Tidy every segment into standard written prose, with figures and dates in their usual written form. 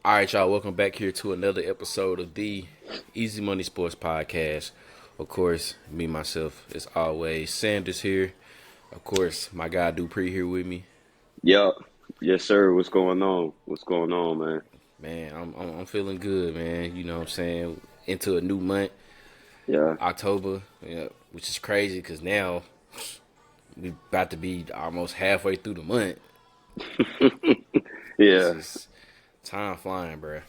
All right, y'all. Welcome back here to another episode of the Easy Money Sports Podcast. Of course, me myself, as always, Sanders here. Of course, my guy Dupree here with me. Yup. Yes, sir. What's going on? What's going on, man? Man, I'm feeling good, man. You know what I'm saying? Into a new month, Yeah. October, which is crazy because now we about to be almost halfway through the month. It's Yeah. just time flying, bruh.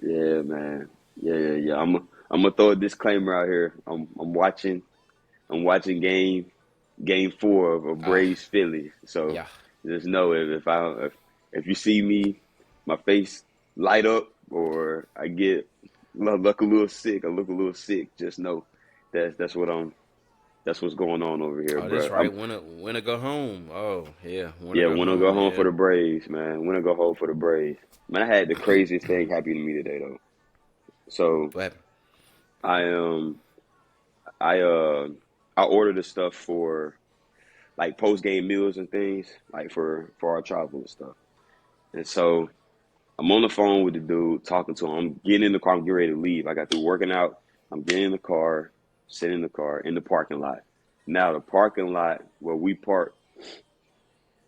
Yeah, man. Yeah. I'm gonna throw a disclaimer out here. I'm watching game four of Ah, Braves Phillies. So yeah. just know if you see me, my face light up or I get look a little sick, I look a little sick. Just know that's what's going on over here, Oh, that's bro. right. When to go home? Oh, yeah. When to Yeah, go want to go home? home for Yeah. the Braves, man. Want to go home for the Braves. Man, I had the craziest thing happen to me today, though. So What? I I uh I ordered the stuff for like post game meals and things, like for our travel and stuff. And so I'm on the phone with the dude talking to him. I'm getting in the car. I'm getting ready to leave. I got through working out. I'm getting in the car, sitting in the car in the parking lot. Now the parking lot where we park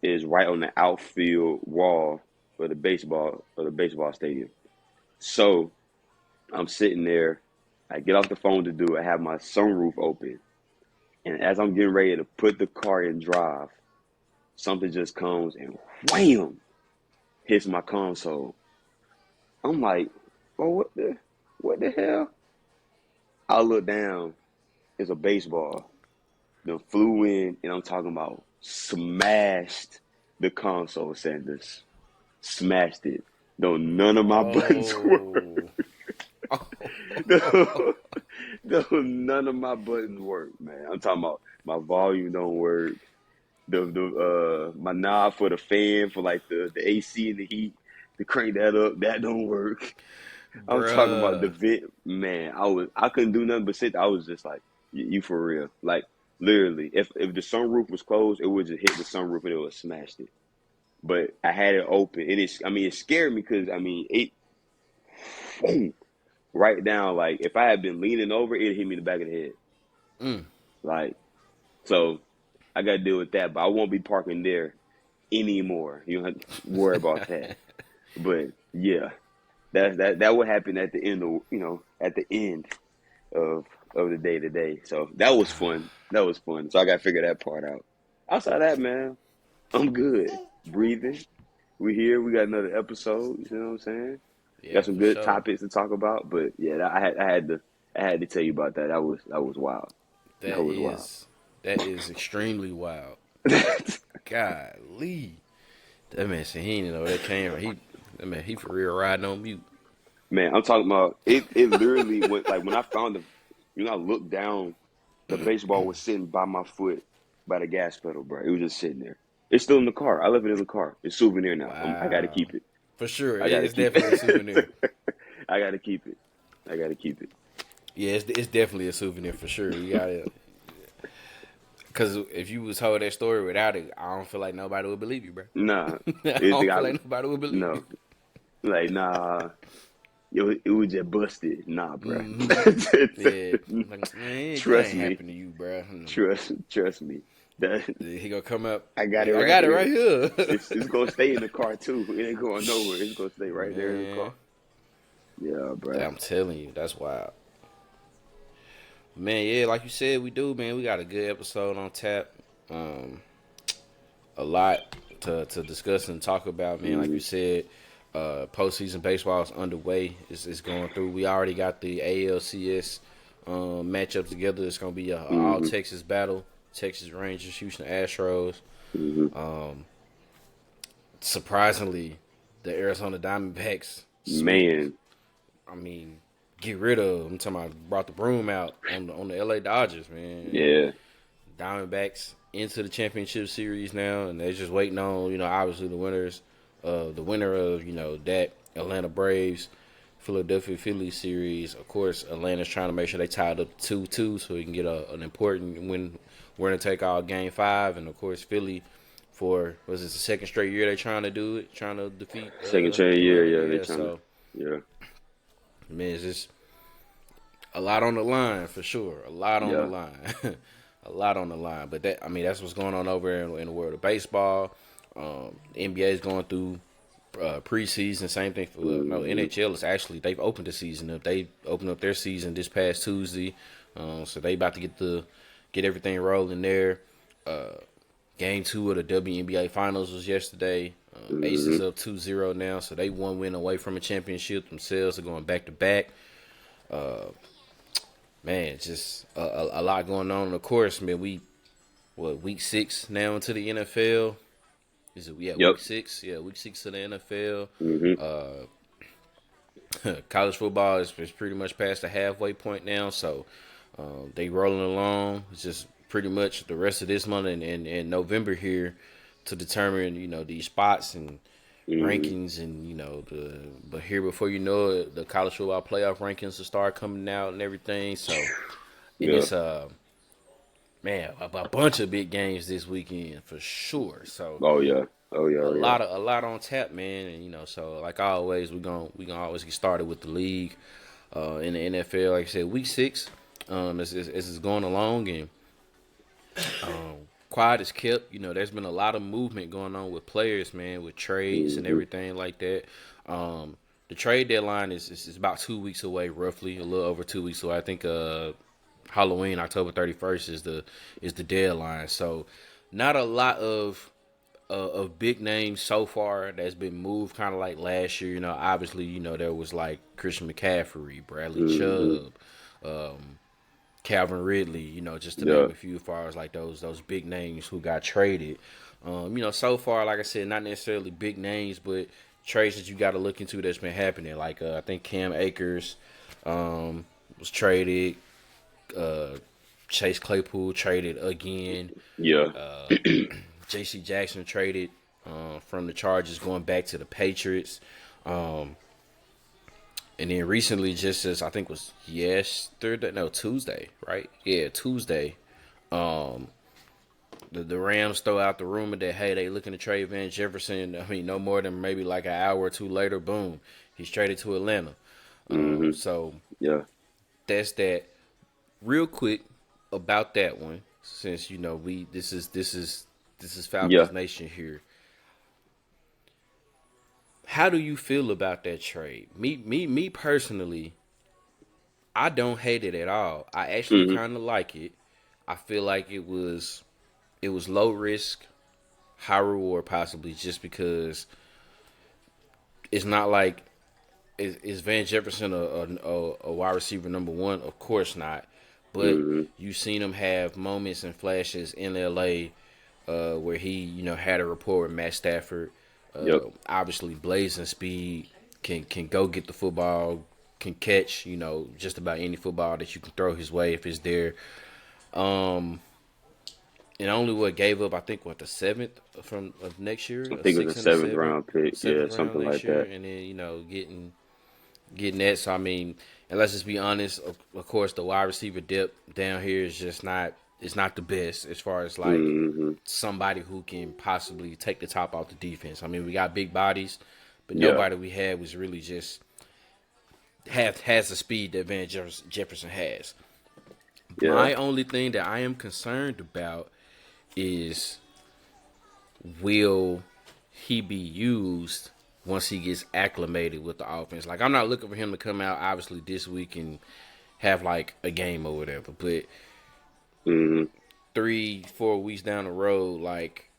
is right on the outfield wall for the baseball stadium. So I'm sitting there. I get off the phone to do it. I have my sunroof open, and as I'm getting ready to put the car in drive, something just comes and wham hits my console. I'm like, oh, what the hell? I look down. It's a baseball. Then flew in, and I'm talking about smashed the console, Sanders. Smashed it. Though none of my buttons work. Oh. No, no, none of my buttons work, man. I'm talking about my volume don't work. The my knob for the fan for like the AC and the heat to crank that up, that don't work. I'm talking about the Bruh. vent, man. I couldn't do nothing but sit. I was just like, you for real? Like literally, if the sunroof was closed, it would just hit the sunroof and it would have smashed it. But I had it open, and it scared me because it right down. Like if I had been leaning over, it hit me in the back of the head. Mm. Like so, I got to deal with that. But I won't be parking there anymore. You don't have to worry about that. But yeah, that would happen at the end of at the end of the day today. So that was fun. That was fun. So I got to figure that part out. Outside of that, man, I'm good. Breathing. We here. We got another episode. You know what I'm saying? Yeah, Got some for good sure. topics to talk about. But yeah, I had to tell you about that. That was wild. That That was wild. is that is extremely wild. Golly. That man said he didn't know that came from. He for real riding on mute. Man, I'm talking about it. It literally went like when I found I looked down. The baseball was sitting by my foot by the gas pedal, bro. It was just sitting there. It's still in the car. I left it in the car. It's souvenir now. I got to Wow. keep it. For sure. I got to It's keep definitely a souvenir. it. I got to keep it. I got to keep it. Yeah, it's definitely a souvenir for sure. You got it. Because if you was told that story without it, I don't feel like nobody would believe you, bro. Nah, I anything don't I feel like nobody would believe you. no like nah. It was just busted. Nah, bro. Hmm. Yeah, like man, that Trust ain't me. happen to you, bro. Trust me. That He gonna come up. I got it Hey, I right got it right here. here, It's gonna stay in the car too. It ain't going nowhere. It's gonna stay right there in the car. man. Yeah, bro. I'm telling you, that's wild, man. Yeah, like you said, we do, man. We got a good episode on tap. Um, a lot to discuss and talk about, man. Like Hmm. you said, postseason baseball is underway. It's going through. We already got the ALCS matchup together. It's gonna be a all Hmm. Texas battle. Texas Rangers, Houston Astros. Hmm. Surprisingly, the Arizona Diamondbacks sweep. Man. I mean, get rid of. I'm talking about brought the broom out on the LA Dodgers, man. Yeah. Diamondbacks into the championship series now, and they're just waiting on obviously the winner of that Atlanta Braves Philadelphia Phillies series. Of course, Atlanta's trying to make sure they tied up 2-2 so he can get an important win. We're gonna take all Game 5, and of course Philly for was this the second straight year they're trying to do it, trying to defeat Second trade year. Atlanta. Yeah, they Yeah, trying to. so Yeah. Man, it's just a lot on the line for sure. A lot on the Yeah. line. A lot on the line. But that, I mean, that's what's going on over in the world of baseball. The NBA is going through preseason. Same thing for no Hmm. NHL is actually they've opened the season up. They opened up their season this past Tuesday, so they about to get everything rolling there. Game two of the WNBA Finals was yesterday. Aces Hmm. up 2-0 now, so they one win away from a championship themselves. Are going back to back. Man, just a lot going on. And of course, man, we week 6 now into the NFL. Is it Yep. week 6? Yeah, week 6 of the NFL. Hmm. College football is pretty much past the halfway point now, so they rolling along. It's just pretty much the rest of this month and November here to determine these spots and Hmm. rankings and but here before you know it, the college football playoff rankings will start coming out and everything. So and Yeah. it's man a bunch of big games this weekend for sure. So Oh yeah. Oh yeah. Oh yeah. a lot on tap, man, and so like always, we gonna always get started with the league, in the NFL. Like I said, week 6, as it's going along and quiet is kept. There's been a lot of movement going on with players, man, with trades and Hmm. everything like that. The trade deadline is about 2 weeks away, roughly a little over 2 weeks away. I think Halloween, October 31st is the deadline. So not a lot of big names so far that's been moved, kind of like last year. Obviously, there was like Christian McCaffrey, Bradley Hmm. Chubb, Calvin Ridley. Just to Yeah. name a few, as far as like those big names who got traded. So far, like I said, not necessarily big names, but trades that you got to look into that's been happening. Like I think Cam Akers was traded. Uh, Chase Claypool traded again. Yeah. J.C. Jackson traded from the Chargers, going back to the Patriots. Um, and then recently, just as I think was yesterday, no Tuesday, right? Yeah, Tuesday. The Rams throw out the rumor that hey, they looking to trade Van Jefferson. I mean, no more than maybe like an hour or two later, boom, he's traded to Atlanta. Hmm. So Yeah. that's that. Real quick about that one, since we this is Yeah. Falcons Nation here. How do you feel about that trade? Me personally, I don't hate it at all. I actually Hmm. kind of like it. I feel like it was low risk, high reward, possibly just because it's not like is Van Jefferson a wide receiver number one? Of course not. But Hmm. you've seen him have moments and flashes in LA where he had a rapport with Matt Stafford. Yep. Obviously, blazing speed, can go get the football, can catch just about any football that you can throw his way if it's there. Um, and only what gave up, I think, the seventh from of next year, I a think it was six a and a seventh seven, round pick. Yeah, seventh round something next like year, that. and then getting that. So I mean, and let's just be honest. Of course, the wide receiver depth down here is just not. It's not the best as far as like Hmm. somebody who can possibly take the top off the defense. I mean, we got big bodies, but Yeah. nobody we had was really just has the speed that Van Jefferson has. Yeah. My only thing that I am concerned about is will he be used once he gets acclimated with the offense? Like I'm not looking for him to come out obviously this week and have like a game or whatever, but Hmm. 3-4 weeks down the road, like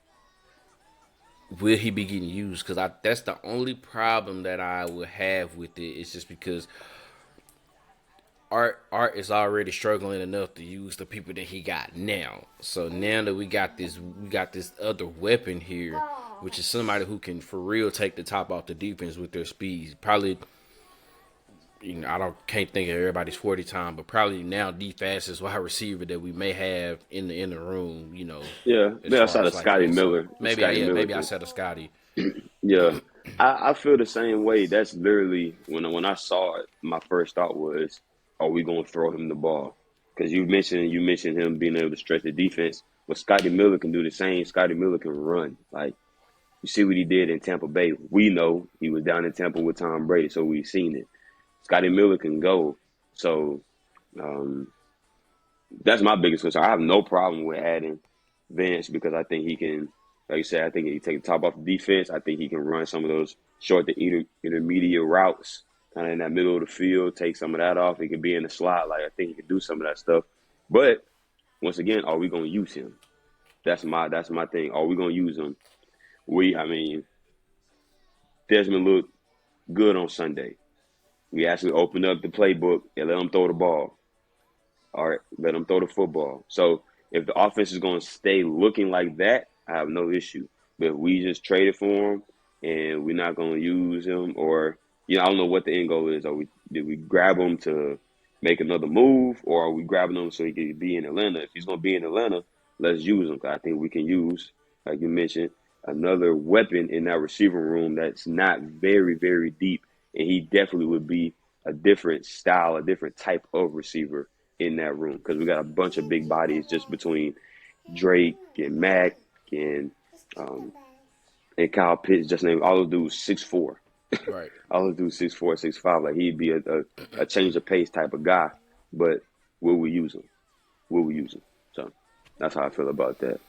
will he be getting used? Because I that's the only problem that I would have with it. It's just because Art is already struggling enough to use the people that he got now. So now that we got this other weapon here, which is somebody who can for real take the top off the defense with their speed. Probably, I don't can't think of everybody's 40 time, but probably now the fastest wide receiver that we may have in the room. Yeah. As Maybe far outside as of like Scotty that. So Miller. maybe Scotty Miller maybe I can. said a Scotty. Yeah. I feel the same way. That's literally when I saw it, my first thought was, are we gonna throw him the ball? Because you mentioned him being able to stretch the defense. But Scotty Miller can do the same. Scotty Miller can run. Like You see what he did in Tampa Bay. We know he was down in Tampa with Tom Brady, so we've seen it. Scotty Miller can go. So um, that's my biggest concern. I have no problem with adding Vance because I think he can, like you said, I think he take the top off the defense. I think he can run some of those short to intermediate routes, kind of in that middle of the field, take some of that off. He can be in the slot. Like I think he can do some of that stuff. But once again, are we going to use him? That's my thing. Are we going to use him? I mean, Desmond looked good on Sunday. We actually opened up the playbook and let him throw the ball. All right, let him throw the football. So if the offense is going to stay looking like that, I have no issue. But if we just traded for him and we're not going to use him, or I don't know what the end goal is. Did we grab him to make another move, or are we grabbing him so he can be in Atlanta? If he's going to be in Atlanta, let's use him. 'Cause I think we can use, like you mentioned, another weapon in that receiver room that's not very, very deep, and he definitely would be a different style, a different type of receiver in that room because we got a bunch of big bodies just between Drake and Mac and um, and Kyle Pitts. Just named all those dudes 6'4". Right. All those dudes 6'4", 6'5". Like he'd be a change of pace type of guy. But will we use him? Will we use him? So that's how I feel about that.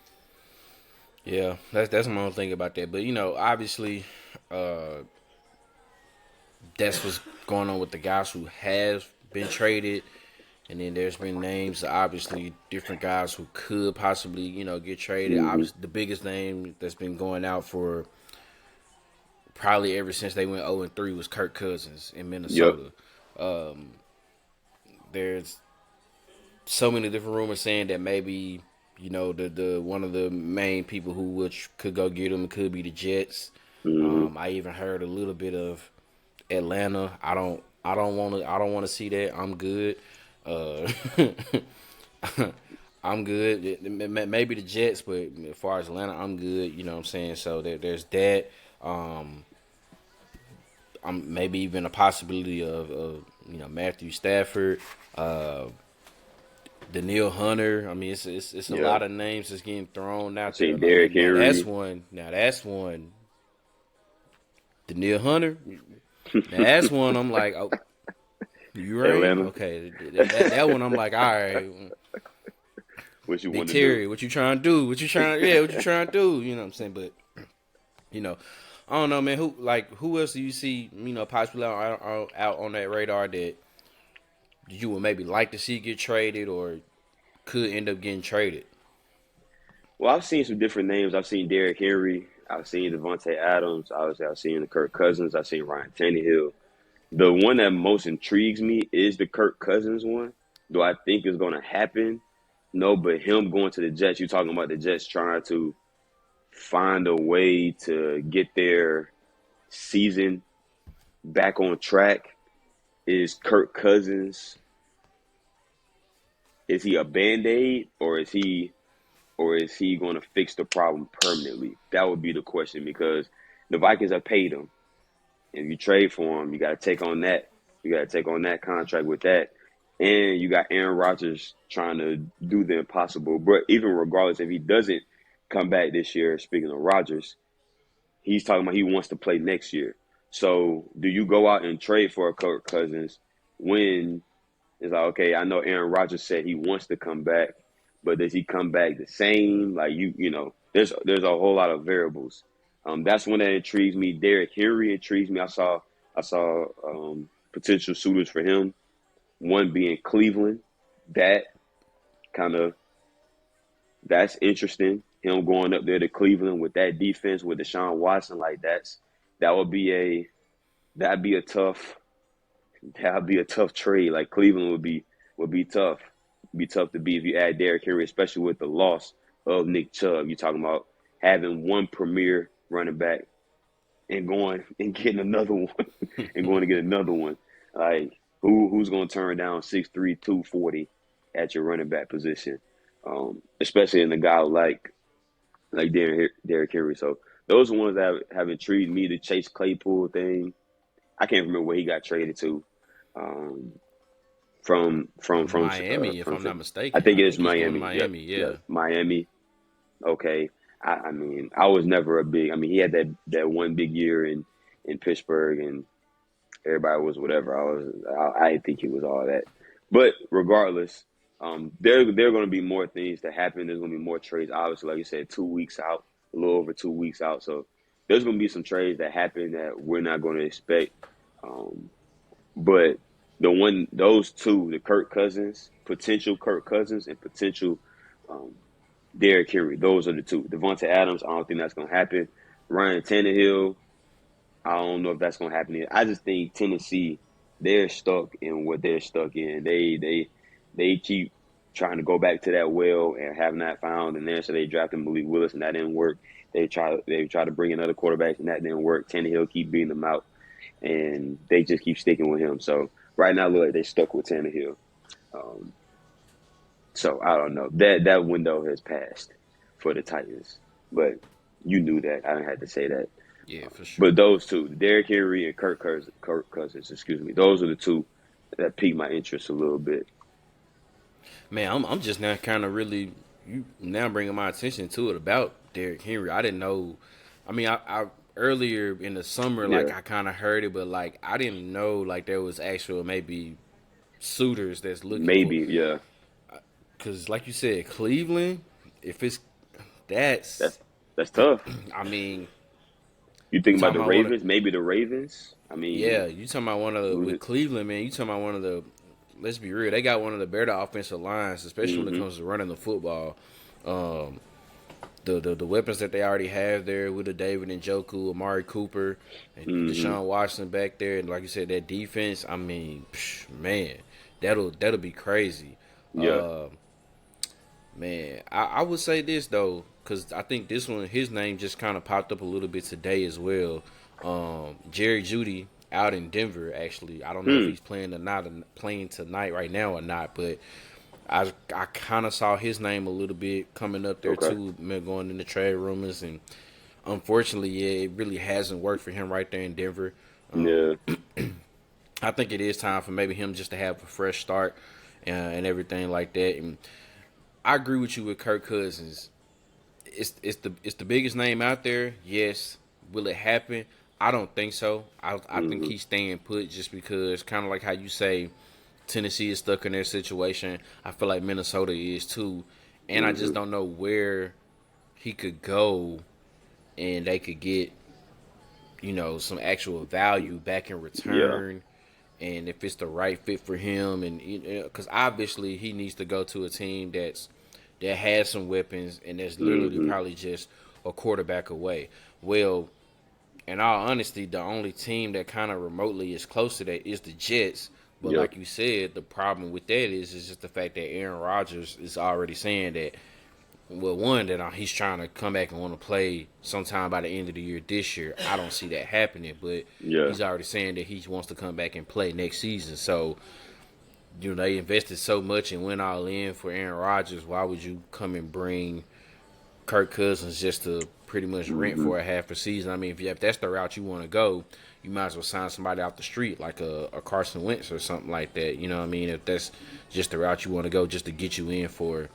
Yeah, that's my own thing about that. But obviously, uh, that's what's going on with the guys who have been traded. And then there's been names, obviously, different guys who could possibly, get traded. Mm-hmm. Obviously, the biggest name that's been going out for probably ever since they went 0-3 was Kirk Cousins in Yep. Minnesota. There's so many different rumors saying that maybe, the one of the main people who could go get him could be the Jets. Mm-hmm. I even heard a little bit of Atlanta. I don't want to see that. I'm good. Uh, I'm good. Maybe the Jets, but as far as Atlanta, I'm good. You know what I'm saying? So there's that. Maybe even a possibility of Matthew Stafford, Daniil Hunter. I mean, it's a Yeah. lot of names that's getting thrown I out there. seen Like Derrick now that's Henry. one. Now that's one. Daniil Hunter. Now that's one. I'm like, oh, you right? Atlanta. Okay, that one. I'm like, all right. What you Big want to do? Terry, what you trying to do? What you trying? Yeah, what you trying to do? You know what I'm saying? But you know, I don't know, man. Who else do you see? Possibly out on that radar that you would maybe like to see get traded or could end up getting traded. Well, I've seen some different names. I've seen Derrick Henry. I've seen Devontae Adams. Obviously, I've seen the Kirk Cousins. I've seen Ryan Tannehill. The one that most intrigues me is the Kirk Cousins one. Do I think it's going to happen? No, but him going to the Jets, you're talking about the Jets trying to find a way to get their season back on track. Is Kirk Cousins, is he a Band-Aid or is he going to fix the problem permanently? That would be the question because the Vikings have paid him. If you trade for him, you got to take on that. You got to take on that contract with that. And you got Aaron Rodgers trying to do the impossible. But even regardless, if he doesn't come back this year, speaking of Rodgers, he's talking about he wants to play next year. So do you go out and trade for a Kirk Cousins when it's like, okay, I know Aaron Rodgers said he wants to come back, but does he come back the same? Like there's a whole lot of variables. That's one that intrigues me. Derrick Henry intrigues me. I saw potential suitors for him. One being Cleveland. That kind of that's interesting. Him going up there to Cleveland with that defense with Deshaun Watson, like that would be a that'd be a tough that'd be a tough trade. Like Cleveland would be tough. Be tough to beat if you add Derrick Henry, especially with the loss of Nick Chubb. You're talking about having one premier running back and going and getting another one and going to get another one. Like who's going to turn down 6'3", 240 at your running back position, especially in a guy like Derrick Henry. So those are ones that have intrigued me. The Chase Claypool thing, I can't remember where he got traded to. Um, Miami, if from I'm not I mistaken. think I it's think he's going to Miami. Yep, Miami. Yeah. yep, Miami. Okay, I mean, I was never a big. I mean, he had that one big year in Pittsburgh, and everybody was whatever. I didn't think he was all that. But regardless, there are going to be more things to happen. There's going to be more trades. Obviously, like you said, 2 weeks out, a little over 2 weeks out. So there's going to be some trades that happen that we're not going to expect. Um, but those two, the Kirk Cousins, potential Kirk Cousins, and potential um, Derrick Henry, those are the two. Devontae Adams, I don't think that's going to happen. Ryan Tannehill, I don't know if that's going to happen here. I just think Tennessee, they're stuck in what they're stuck in. They keep trying to go back to that well and have not found an answer. They drafted Malik Willis and that didn't work. They try to bring in other quarterbacks and that didn't work. Tannehill keep beating them out, and they just keep sticking with him. So right now, look like they stuck with Tannehill. Um, so I don't know. That window has passed for the Titans, but you knew that. I didn't have to say that. Yeah, for sure. But those two, Derrick Henry and Kirk Cousins, excuse me, those are the two that piqued my interest a little bit. Man, I'm just now kind of really you now bringing my attention to it about Derrick Henry. I didn't know. I mean, I earlier in the summer, like Yeah, I kind of heard it, but like I didn't know like there was actual maybe suitors that's looking for. maybe. Yeah, Because like you said, Cleveland, if it's that's, that's that's tough. I mean, You you think about talking the about one of Ravens? Maybe the Ravens. I mean, yeah, you talking about one of the with Cleveland, man. You talking about one of the. Let's be real, they got one of the better offensive lines, especially when it mm-hmm, comes to running the football. Um, the weapons that they already have there with the David Njoku, Amari Cooper, and mm-hmm, Deshaun Watson back there, and like you said, that defense. I mean, man, that'll be crazy. yeah, Uh, man, I would say this though, because I think this one, his name just kind of popped up a little bit today as well. Jerry Judy out in Denver. Actually, I don't know if hmm, he's playing or not, playing tonight right now or not, but I kind of saw his name a little bit coming up there okay, too, going in the trade rumors, and unfortunately, yeah, it really hasn't worked for him right there in Denver. Um, yeah, I think it is time for maybe him just to have a fresh start and everything like that. And I agree with you with Kirk Cousins. It's the biggest name out there. Yes. Will it happen? I don't think so. I think mm-hmm, he's staying put just because, kind of like how you say, Tennessee is stuck in their situation. I feel like Minnesota is too, and I just mm-hmm, don't know where he could go and they could get some actual value back in yeah, return, and if it's the right fit for him, and because obviously he needs to go to a team that has some weapons and that's literally mm-hmm, probably just a quarterback away. Well, in all honesty, the only team that kind of remotely is close to that is the Jets. But yep, like you said, the problem with that is just the fact that Aaron Rodgers is already saying that, well, one, that he's trying to come back and want to play sometime by the end of the year this year. I don't see that happening, but yeah, he's already saying that he wants to come back and play next season. So, they invested so much and went all in for Aaron Rodgers. Why would you come and bring Kirk Cousins just to pretty much rent mm-hmm, for a half a season? I mean, if that's the route you want to go, you might as well sign somebody off the street like a Carson Wentz or something like that. You know what I mean? If that's just the route you want to go just to get you in for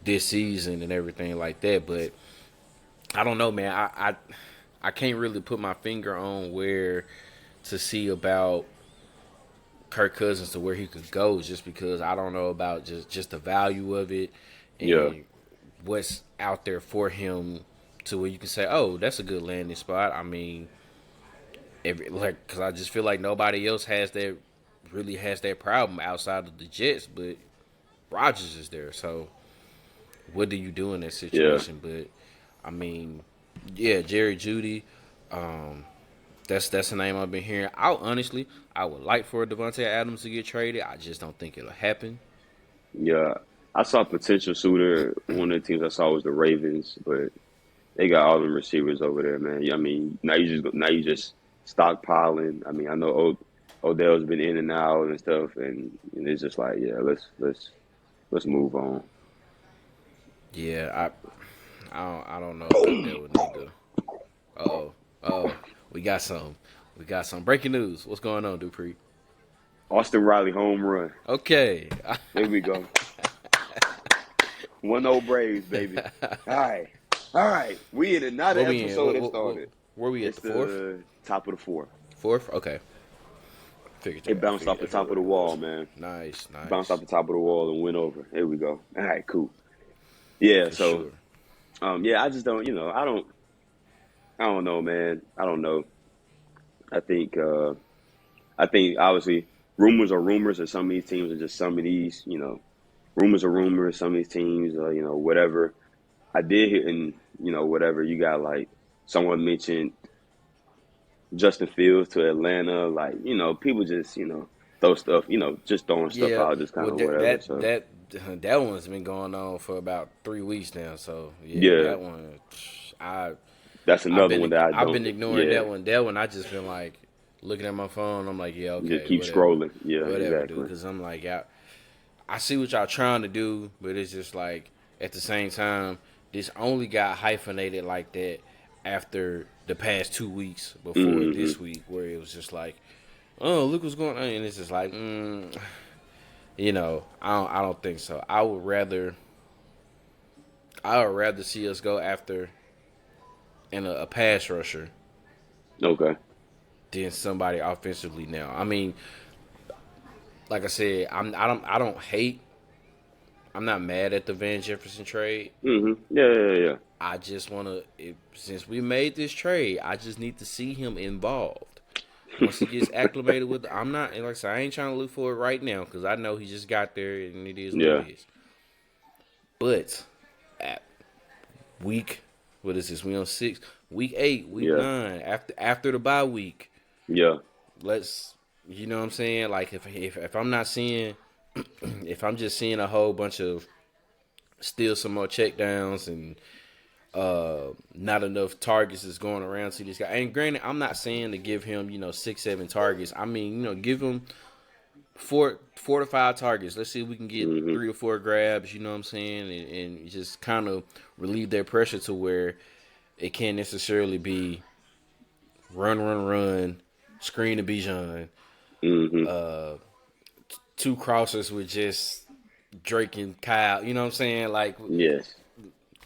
this season and everything like that. But I don't know, man. I can't really put my finger on where to see about Kirk Cousins to where he could go, just because I don't know about just the value of it yeah, and what's out there for him to where you can say, oh, that's a good landing spot. I mean, because I just feel like nobody else really has that problem outside of the Jets, but Rodgers is there. So what do you do in that yeah, situation? But I mean, yeah, Jerry Judy. Um, that's the name I've been hearing. I would like for Devontae Adams to get traded. I just don't think it'll happen. yeah. I saw a potential suitor. One of the teams I saw was the Ravens, but they got all them receivers over there, man. Yeah, I mean, now you just stockpiling. I mean, I know Odell's been in and out and stuff, and it's just like, yeah, let's move on. Yeah, I don't know if that would need to. Oh, we got some. We got some breaking news. What's going on, Dupree? Austin Riley home run. Okay. There we go. 1-0 Braves, baby. All right. All right, we in another What we in? episode that started. Where we at? It's The fourth? the top of the fourth. Fourth? Okay. Figured It that. I bounced figured off the that's top of what the it wall, was. man. Nice, Bounced off nice. the top of the wall and went over. Here we go. All right, cool. Yeah, For so sure. yeah, I just don't, I don't know, man. I don't know. I think I think obviously rumors are rumors, and some of these teams are just some of these, rumors are rumors. Some of these teams, whatever. I did hear, and whatever you got, like someone mentioned Justin Fields to Atlanta, like people just throw stuff, just throwing stuff Yeah. out, just kind Well, of whatever. So that one's been going on for about 3 weeks now. So yeah, yeah, that one, I that's another one that I I've don't. been ignoring Yeah, that one. That one I just been like looking at my phone. I'm like, yeah, just okay, keep whatever, scrolling. Yeah, whatever, dude. exactly. Because I'm like, yeah, I see what y'all trying to do, but it's just like at the same time, this only got hyphenated like that after the past 2 weeks before Hmm. this week, where it was just like, oh, look what's going on, and it's just like, I don't think so. I would rather see us go after a pass rusher Okay. than somebody offensively. Now, I mean, like I said, I don't hate. I'm not mad at the Van Jefferson trade. Yeah, yeah, yeah. I just want to, since we made this trade, I just need to see him involved. Once he gets acclimated with, I'm not, and like I said, I ain't trying to look for it right now because I know he just got there and it is what Yeah. it is. But at week, what is this? We on 6, week 8, week Yeah. 9, after the bye week. Yeah. Let's, you know what I'm saying? Like if I'm not seeing, if I'm just seeing a whole bunch of still some more checkdowns and not enough targets is going around to this guy. And granted, I'm not saying to give him 6-7 targets. I mean give him four to five targets. Let's see if we can get Hmm. 3 or 4 grabs. You know what I'm saying, and just kind of relieve their pressure to where it can't necessarily be run, screen to Bijan, Hmm. 2 crossers with just Drake and Kyle. You know what I'm saying? Like Yes.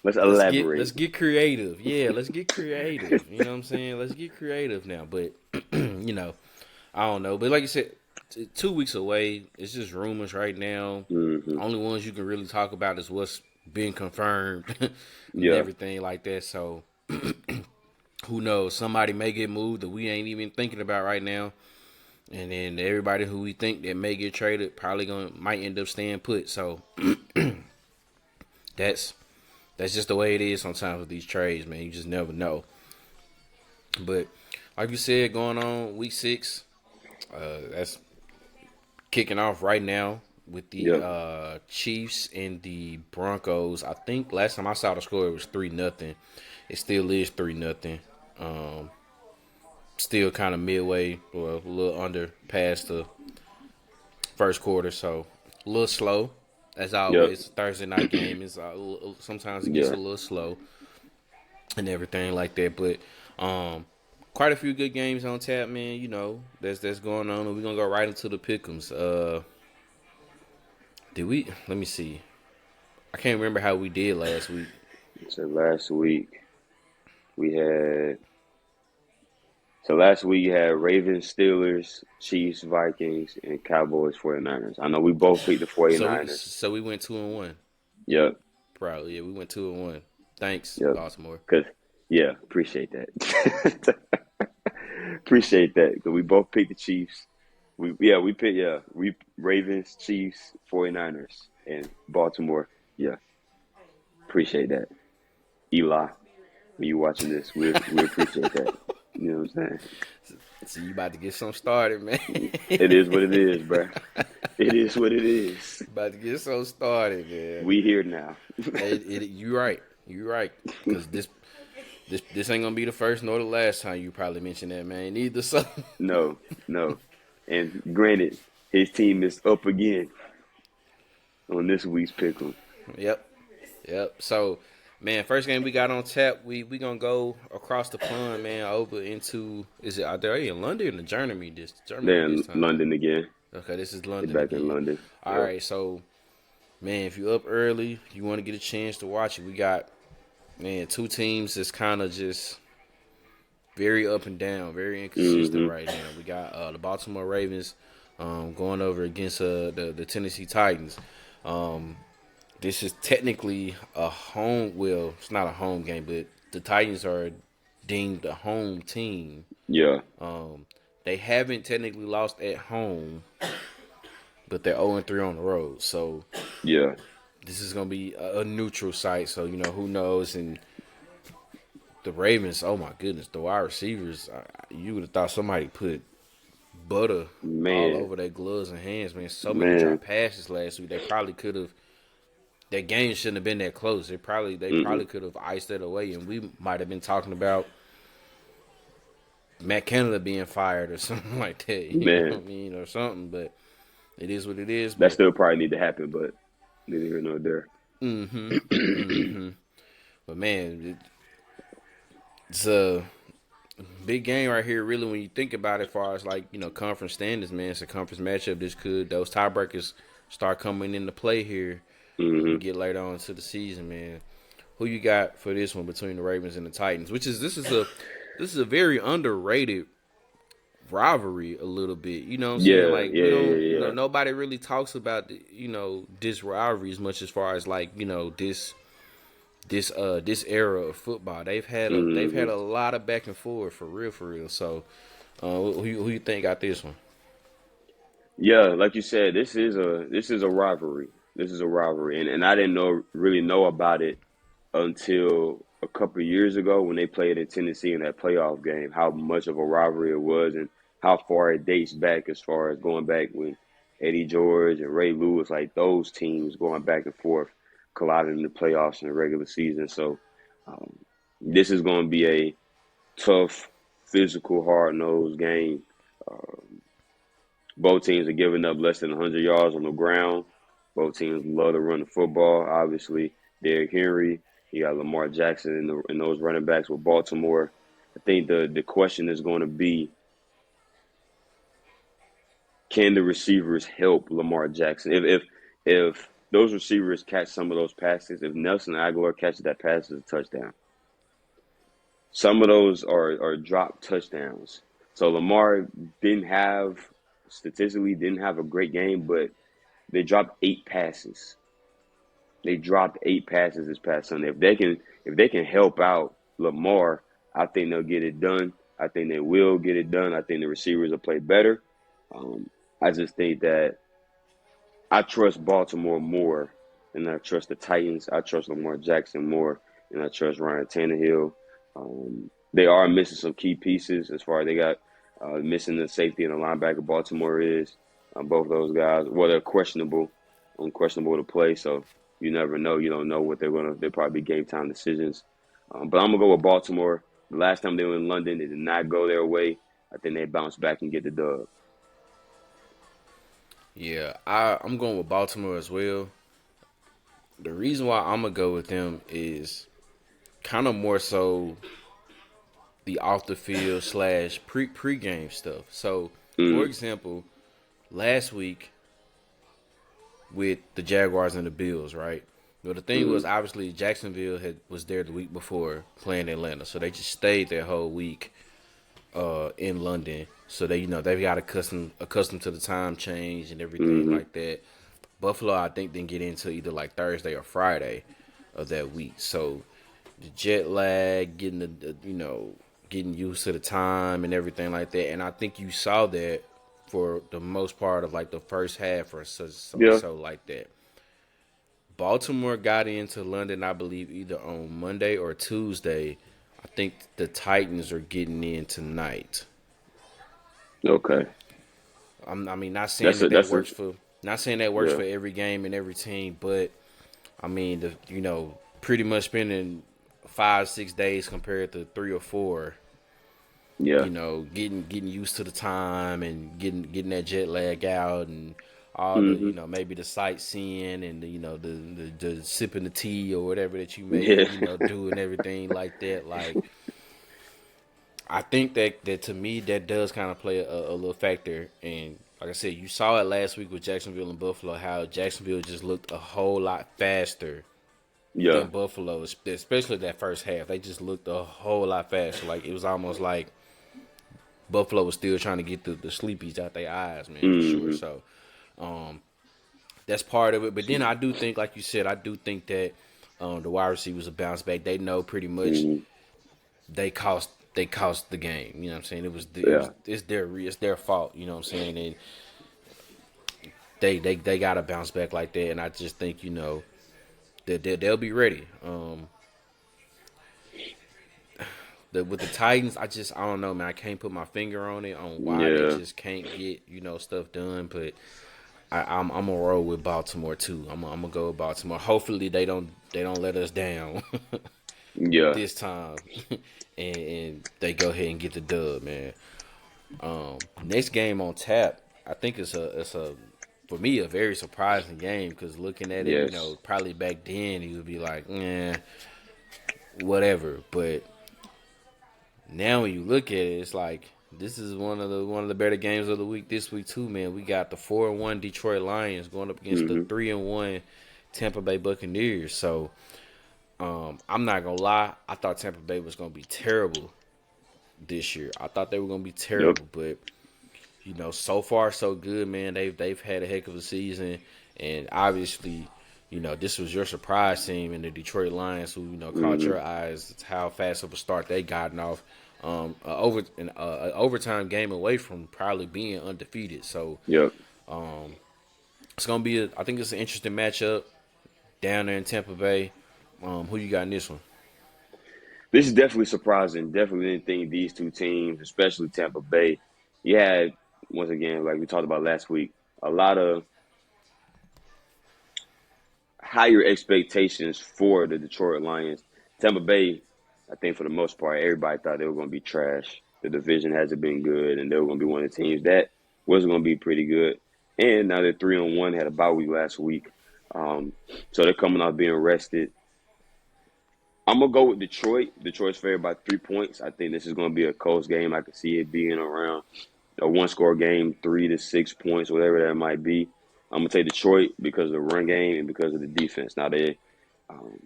Let's let's elaborate. get creative. Yeah, let's get creative. You know what I'm saying? Let's get creative now. But I don't know. But like you said, 2 weeks away. It's just rumors right now. Hmm. Only ones you can really talk about is what's been confirmed and Yeah. everything like that. So who knows? Somebody may get moved that we ain't even thinking about right now. And then everybody who we think that may get traded probably might end up staying put. So that's just the way it is sometimes with these trades, man. You just never know. But like you said, going on week 6, that's kicking off right now with the Yep. Chiefs and the Broncos. I think last time I saw the score it was 3-0. It still is 3-0. Still kind of midway or a little under past the first quarter, so a little slow. As Yep. always, Thursday night game is sometimes it gets Yeah. a little slow and everything like that. But quite a few good games on tap, man. That's going on, and we're gonna go right into the pick'ems. Did we? Let me see. I can't remember how we did last week. So last week we had. So last week you had Ravens, Steelers, Chiefs, Vikings, and Cowboys 49ers. I know we both picked the So we 49ers. so we went 2-1. Yep. Probably, yeah, we went 2-1. Thanks, Yep. Baltimore. Cause yeah, appreciate that. Appreciate that. Cause we both picked the Chiefs. We Ravens, Chiefs, 49ers, and Baltimore. Yeah. Appreciate that. Eli, when you watching this, we appreciate that. You know what I'm saying? So you about to get something started, man. It is what it is, bruh. It is what it is. About to get something started, man. We here now. You right. You right. Because this ain't gonna be the first nor the last time you probably mention that, man. Neither so. No, no. And granted, his team is up again on this week's pick'em. Yep. Yep. So, man, first game we got on tap, we gonna go across the pond, man, over into is it out there in London or Germany They're this in time? London again. Okay, this is They're London back in again. London. All Yep. right, so man, if you're up early, you want to get a chance to watch it. We got Man, two teams is kind of just very up and down, very inconsistent Hmm. right now. We got the Baltimore Ravens going over against the Tennessee Titans. Um, this is technically a home. Well, it's not a home game, but the Titans are deemed a home team. Yeah, Um, they haven't technically lost at home, but they're 0-3 on the road. So yeah, this is gonna be a neutral site. So who knows. And the Ravens, oh my goodness, the wide receivers, you would have thought somebody put butter all man, over their gloves and hands, man. So many man. drop passes last week. They probably could have. That game shouldn't have been that close. They probably Mm-mm. could have iced that away, and we might have been talking about Matt Canada being fired or something like that. You know what I Man, mean, or something. But it is what it is. that But still probably need to happen, but neither here nor there. mm-hmm, mm-hmm. But man, it's a big game right here. Really, when you think about it, as far as like conference standings, man, it's a conference matchup. Those tiebreakers start coming into play here when we Hmm. get later on into the season, man. Who you got for this one between the Ravens and the Titans? This is a very underrated rivalry a little bit. You know what I'm saying? Yeah, Like yeah, we yeah, don't, yeah, nobody really talks about this rivalry as much as far as like this era of football. They've had hmm. a lot of back and forth for real, for real. So who you think got this one? Yeah, like you said, this is a rivalry. This is a rivalry, and I didn't really know about it until a couple of years ago when they played in Tennessee in that playoff game. How much of a rivalry it was, and how far it dates back as far as going back when Eddie George and Ray Lewis, like those teams going back and forth, colliding in the playoffs in the regular season. So um, this is going to be a tough, physical, hard nosed game. Both teams are giving up less than 100 yards on the ground. Both teams love to run the football. Obviously, Derrick Henry, you got Lamar Jackson in those running backs with Baltimore. I think the question is going to be, can the receivers help Lamar Jackson? If those receivers catch some of those passes, if Nelson Aguilar catches that pass, it's a touchdown. Some of those are drop touchdowns. So Lamar didn't have statistically didn't have a great game, but they dropped 8 passes. They dropped 8 passes this past Sunday. If they can help out Lamar, I think they'll get it done. I think they will get it done. I think the receivers will play better. Um, I just think that I trust Baltimore more than I trust the Titans. I trust Lamar Jackson more than I trust Ryan Tannehill. They are missing some key pieces as far as they got missing the safety and the linebacker. Baltimore is both of those guys. Well, they're unquestionable to play. So you never know. You don't know what they're gonna. They'll probably be game time decisions. But I'm gonna go with Baltimore. The last time they were in London, it did not go their way. I think they bounce back and get the dub. Yeah, I'm going with Baltimore as well. The reason why I'm gonna go with them is kind of more so the off the field slash pregame stuff. So, for Mm, example, last week with the Jaguars and the Bills, right? Well, the thing mm, was obviously Jacksonville was there the week before playing Atlanta, so they just stayed their whole week in London. So they've got accustomed to the time change and everything mm, like that. Buffalo, I think, didn't get into either like Thursday or Friday of that week. So the jet lag, getting used to the time and everything like that. And I think you saw that for the most part of like the first half or yeah. so like that. Baltimore got into London, I believe, either on Monday or Tuesday. I think the Titans are getting in tonight. Okay. I mean, not saying That's a that that's a works for not saying that works yeah. for every game and every team, but I mean, pretty much spending 5-6 days compared to 3 or 4. Yeah. Getting used to the time and getting that jet lag out and all the Hmm. maybe the sightseeing and the sipping the tea or whatever that you may Yeah. do and everything like that. Like I think that to me that does kind of play a little factor. And like I said, you saw it last week with Jacksonville and Buffalo how Jacksonville just looked a whole lot faster Yeah. than Buffalo, especially that first half. They just looked a whole lot faster. Like it was almost like Buffalo was still trying to get the sleepies out their eyes, man, for sure. Hmm. So that's part of it. But then I do think, like you said, I do think that the wide receivers will bounce back. They know pretty much Hmm. they cost the game. You know what I'm saying? Yeah. It's their fault. You know what I'm saying? And they gotta bounce back like that. And I just think that they'll be ready. With the Titans, I don't know, man. I can't put my finger on it on why they Yeah. just can't get stuff done. But I'm gonna roll with Baltimore too. I'm gonna go with Baltimore. Hopefully they don't let us down Yeah. this time, and they go ahead and get the dub, man. Next game on tap, I think it's a for me a very surprising game because looking at it, Yes. probably back then you would be like, whatever. But now when you look at it, it's like this is one of the better games of the week this week too, man. We got the 4-1 Detroit Lions going up against the Hmm. 3-1 Tampa Bay Buccaneers. So I'm not gonna lie, I thought Tampa Bay was gonna be terrible this year. I thought they were gonna be Yep. terrible, but so far so good, man. They've had a heck of a season, and obviously, this was your surprise team in the Detroit Lions, who caught Hmm. your eyes. It's how fast of a start they gotten off. An overtime game away from probably being undefeated. So Yep. it's gonna be I think it's an interesting matchup down there in Tampa Bay. Who you got in this one? This is definitely surprising. Definitely didn't think these two teams, especially Tampa Bay, you had once again, like we talked about last week, a lot of higher expectations for the Detroit Lions. Tampa Bay, I think for the most part, everybody thought they were going to be trash. The division hasn't been good, and they were going to be one of the teams that was going to be pretty good. And now they're 3-1, had a bye week last week. Um, so they're coming off being rested. I'm gonna go with Detroit. Detroit's favored by 3 points. I think this is gonna be a close game. I could see it being around a one score game, 3 to 6 points, whatever that might be. I'm gonna take Detroit because of the run game and because of the defense. Now they um,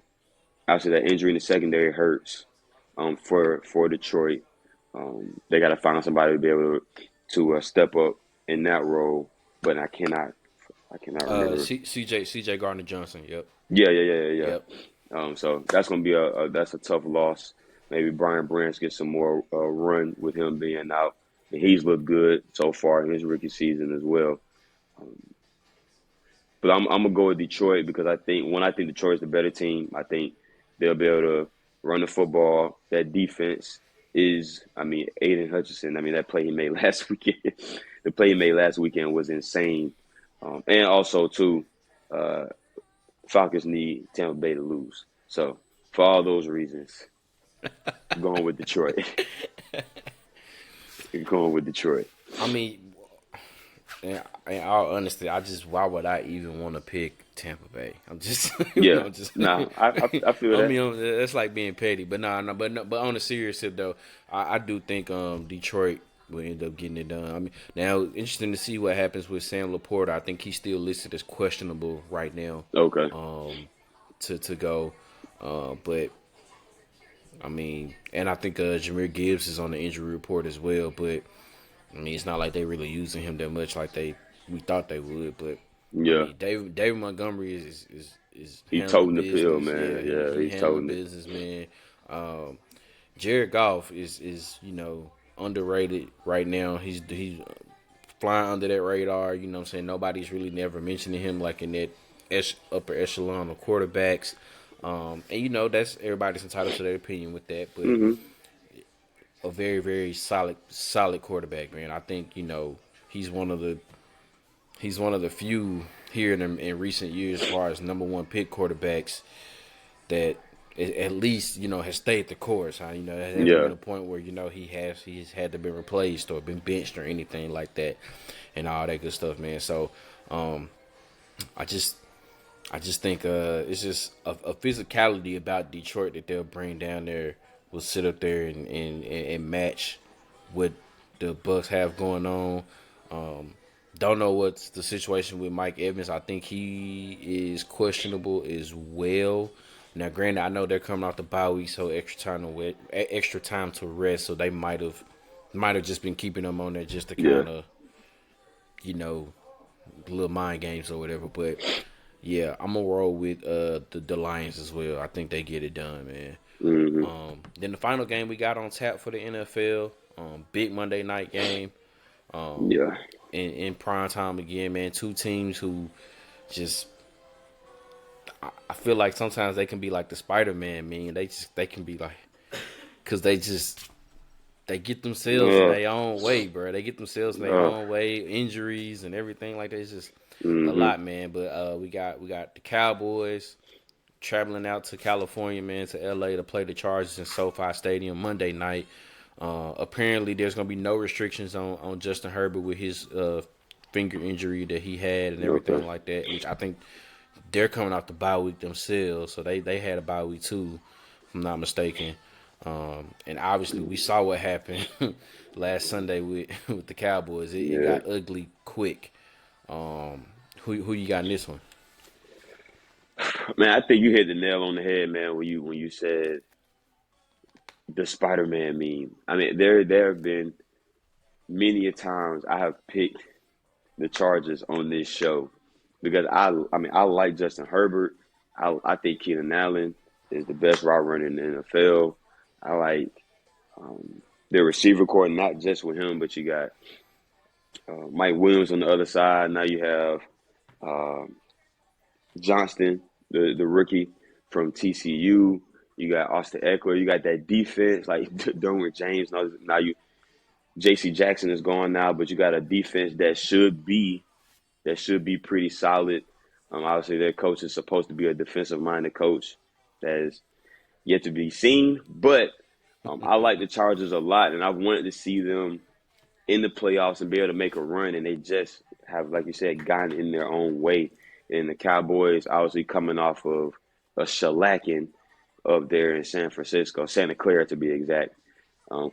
obviously that injury in the secondary hurts for Detroit. They got to find somebody to be able to step up in that role. But I cannot remember. CJ Gardner Johnson. Yep. Yeah, yeah, yeah, yeah, Yep. yeah. So that's gonna be that's a tough loss. Maybe Brian Branch gets some more run with him being out. And he's looked good so far in his rookie season as well. But I'm gonna go with Detroit because I think Detroit's the better team. I think they'll be able to run the football. That defense is, I mean, Aiden Hutchinson. I mean, that play he made last weekend, the play he made last weekend was insane. And also too, uh, Falcons need Tampa Bay to lose. So for all those reasons, going with Detroit. Going with Detroit. I mean, in all honesty, why would I even want to pick Tampa Bay? I'm just, Yeah. just. Nah, I feel I that. mean, that's like being petty, but nah, no, but no, but on a serious tip though, I do think Detroit will end up getting it done. I mean, now interesting to see what happens with Sam Laporta. I think he's still listed as questionable right now, Okay. to go, but I mean, and I think Jameer Gibbs is on the injury report as well, but I mean, it's not like they really using him that much like we thought they would. But I Yeah. mean, David Montgomery is He handling toting the field, business. Yeah, man. he Yeah, he he's handling toting it. business, man. Jared Goff is underrated right now. He's flying under that radar. You know what I'm saying? Nobody's really never mentioning him like in that upper echelon of quarterbacks. And that's everybody's entitled to their opinion with that, but Hmm. a very very solid quarterback, man. I think he's one of the few here in recent years as far as number one pick quarterbacks that at least has stayed the course. There hasn't Yeah. been a point where he's had to be replaced or been benched or anything like that, and all that good stuff, man. So I just I just think it's just a physicality about Detroit that they'll bring down there will sit up there and match what the Bucks have going on. Don't know what's the situation with Mike Evans. I think he is questionable as well. Now, granted, I know they're coming off the bye week, so extra time to rest. So they might have just been keeping them on there just to Yeah. kind of, you know, little mind games or whatever. But yeah, I'm gonna roll with the Lions as well. I think they get it done, man. Hmm. Then the final game we got on tap for the NFL, big Monday night game, Yeah. in prime time again, man. Two teams who just I feel like sometimes they can be like the Spider-Man meme. They can be like because they get themselves in Uh, their own way, bro. They get themselves in their uh, own way, injuries and everything like that. It's just a hmm. lot, man. But we got the Cowboys traveling out to California, man, to LA to play the Chargers in SoFi Stadium Monday night. Apparently, there's gonna be no restrictions on Justin Herbert with his finger injury that he had and everything Okay. like that. Which I think they're coming off the bye week themselves, so they had a bye week too, if I'm not mistaken. And obviously, we saw what happened last Sunday with with the Cowboys. It Yeah. got ugly quick. Who you got in this one? Man, I think you hit the nail on the head, man, when you said the Spider-Man meme. I mean, there have been many a times I have picked the Chargers on this show because I mean I like Justin Herbert. I think Keenan Allen is the best route runner in the NFL. I like um, their receiver core, not just with him, but you got Mike Williams on the other side. Now you have um Johnston, the rookie from TCU. You got Austin Eckler. You got that defense like Derwin James. Now you J.C. Jackson is gone now, but you got a defense that should be pretty solid. Obviously, their coach is supposed to be a defensive-minded coach that is yet to be seen. But I like the Chargers a lot, and I've wanted to see them in the playoffs and be able to make a run. And they just have, like you said, gotten in their own way. And the Cowboys, obviously, coming off of a shellacking up there in San Francisco, Santa Clara to be exact.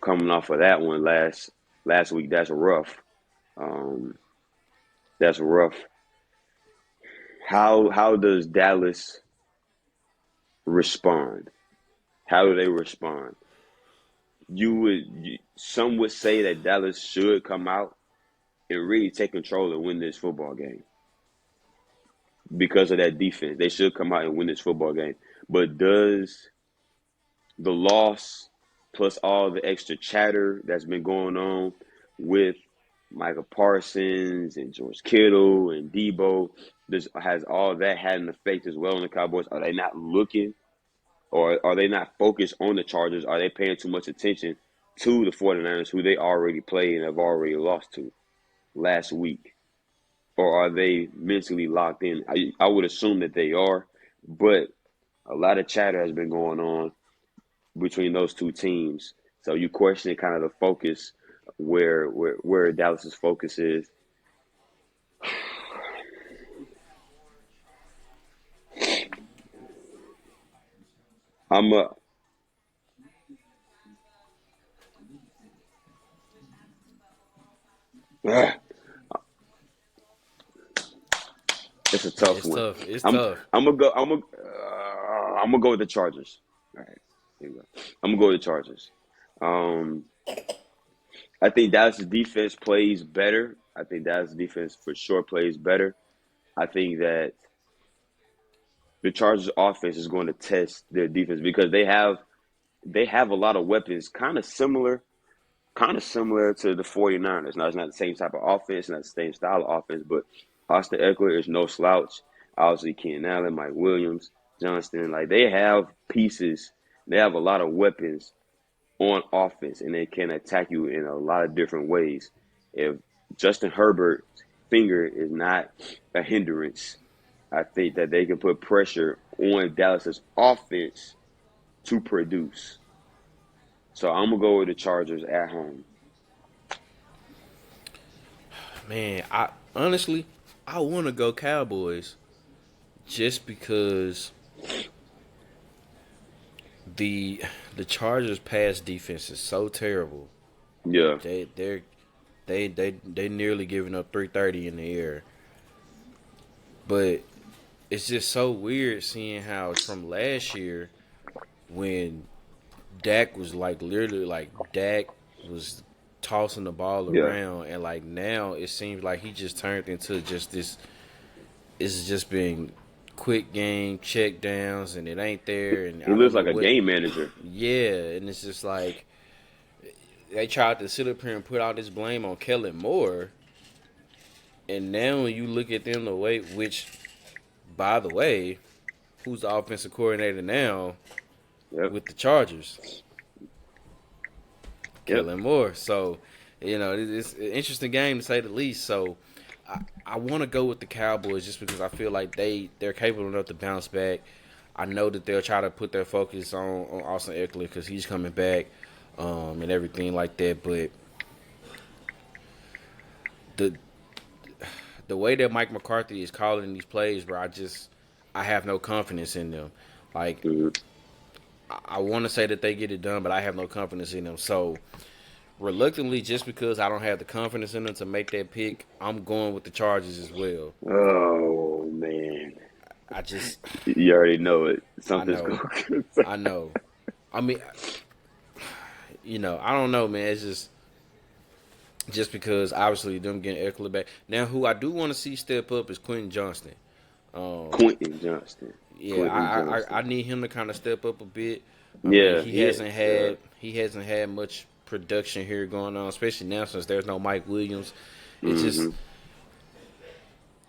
Coming off of that one last week, that's rough. Um, that's rough. How does Dallas respond? How do they respond? Some would say that Dallas should come out and really take control and win this football game because of that defense. They should come out and win this football game. But does the loss plus all the extra chatter that's been going on with Michael Parsons and George Kittle and Debo, has all that had an effect as well on the Cowboys? Are they not looking, or are they not focused on the Chargers? Are they paying too much attention to the 49ers, who they already played and have already lost to last week? Or are they mentally locked in? I would assume that they are, but a lot of chatter has been going on between those two teams. So you question kind of the focus, where Dallas's focus is. I'm a It's a tough It's one. tough. It's I'm tough. I'm gonna go with the Chargers. All right, here we go. I'm gonna go with the Chargers. Um, I think Dallas' defense plays better. I think Dallas' defense for sure plays better. I think that the Chargers' offense is going to test their defense because they have a lot of weapons, kind of similar to the 49ers. Now, it's not the same type of offense, not the same style of offense, but Austin Eckler is no slouch. Obviously, Keenan Allen, Mike Williams, Johnston, like they have pieces. They have a lot of weapons on offense, and they can attack you in a lot of different ways. If Justin Herbert's finger is not a hindrance, I think that they can put pressure on Dallas's offense to produce. So I'm gonna go with the Chargers at home. Man, I honestly I want to go Cowboys just because the the Chargers pass defense is so terrible. Yeah. They nearly giving up 330 in the air. But it's just so weird seeing how from last year when Dak was like literally like Dak was tossing the ball Yeah, around, and like now it seems like he just turned into just this. It's just been quick game check downs, and it ain't there, and he I looks don't know like a what. game manager. Yeah, and it's just like they tried to sit up here and put all this blame on Kellen Moore, and now when you look at them the way, which by the way, who's the offensive coordinator now Yep, with the Chargers? yep. Kellen Moore. So, it's an interesting game to say the least. So, I want to go with the Cowboys just because I feel like they're capable enough to bounce back. I know that they'll try to put their focus on Austin Eckler because he's coming back and everything like that. But the the way that Mike McCarthy is calling these plays, bro, I have no confidence in them. Like Hmm. I want to say that they get it done, but I have no confidence in them. So reluctantly, just because I don't have the confidence in them to make that pick, I'm going with the Chargers as well. Oh man, I just, you already know it. I Something's know, going. I know. I mean, I don't know, man. It's just because obviously them getting Eckler back. Now, who I do want to see step up is Quentin Johnston. Um, Quentin Johnston. yeah, Quentin I Johnston. need him to kind of step up a bit. I mean, Yeah, yeah, he hasn't had much production here going on, especially now since there's no Mike Williams. It just hmm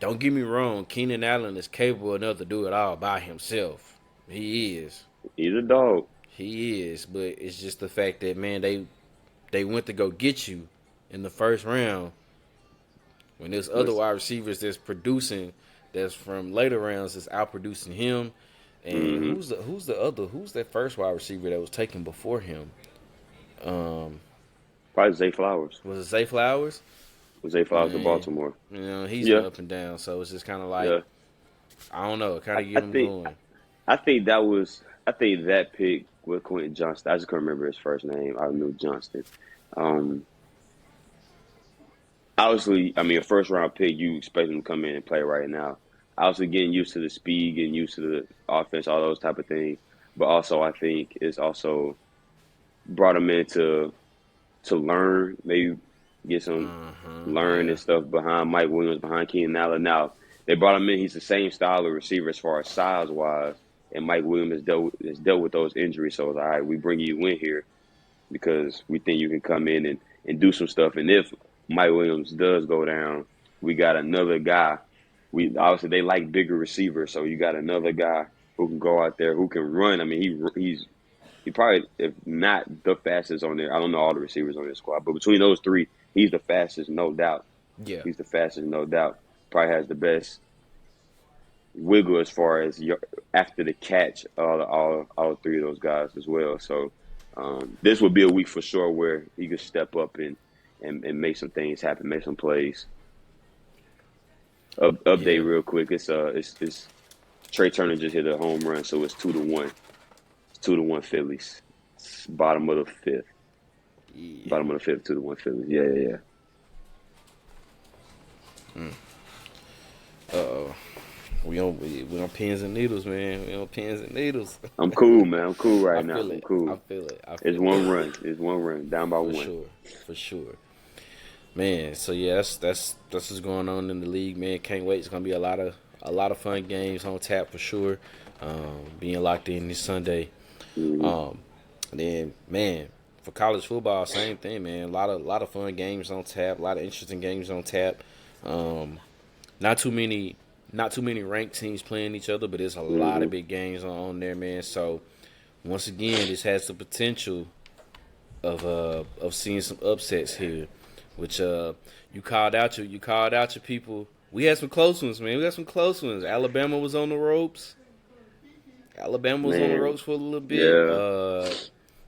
don't get me wrong, Keenan Allen is capable enough to do it all by himself. He is. He's a dog. He is, but it's just the fact that man, they went to go get you in the first round when there's other Listen. wide receivers that's that's from later rounds that's outproducing him. And Hmm. who's that first wide receiver that was taken before him? Um, Probably Zay Flowers. was it Zay Flowers? Zay Flowers of Man, Baltimore. he's been Yeah, up and down, so it's just kind of like yeah. I don't know, kind I, of I get him think going. I think that was I think that pick with Quentin Johnston. I just can't remember his first name. I knew Johnston. Um, Obviously, I mean, a first round pick, you expect him to come in and play right now. Obviously, getting used to the speed, getting used to the offense, all those type of things. But also, I think it's also brought him in to learn, maybe get some learn Yeah, and stuff behind Mike Williams, behind Keenan Allen. Now they brought him in; he's the same style of receiver as far as size wise, and Mike Williams has dealt with those injuries. So it's all right. We bring you in here because we think you can come in and do some stuff. And if Mike Williams does go down, we got another guy. We obviously they like bigger receivers, so you got another guy who can go out there who can run. I mean, he probably if not the fastest on there. I don't know all the receivers on this squad, but between those three, he's the fastest, no doubt. yeah, He's the fastest, no doubt. Probably has the best wiggle as far as after the catch. All three of those guys as well. So this would be a week for sure where he could step up and make some things happen, make some plays. Update yeah, real quick. It's Trey Turner just hit a home run, so it's 2-1. It's 2-1 Phillies. It's bottom of the fifth. yeah. Bottom of the fifth, 2-1 Phillies. Yeah, yeah, yeah. Uh-oh. We on pins and needles, man. We on pins and needles. I'm cool, man. I'm cool I right now. feel I'm it. I cool. feel it. I It's feel it. one run. It's one run. Down by For one. sure. For sure. Man, so yeah, that's what's going on in the league, man. Can't wait. It's gonna be a lot of fun games on tap for sure. Being locked in this Sunday. Hmm. Um, and then man, for college football, same thing, man. A lot of fun games on tap. A lot of interesting games on tap. Um, not too many not too many ranked teams playing each other, but there's a lot Hmm. of big games on there, man. So once again, this has the potential of seeing some upsets here, which you called out your people. We had some close ones, man. We had some close ones. Alabama was on the ropes. Alabama was on the Man. ropes for a little bit. Yeah.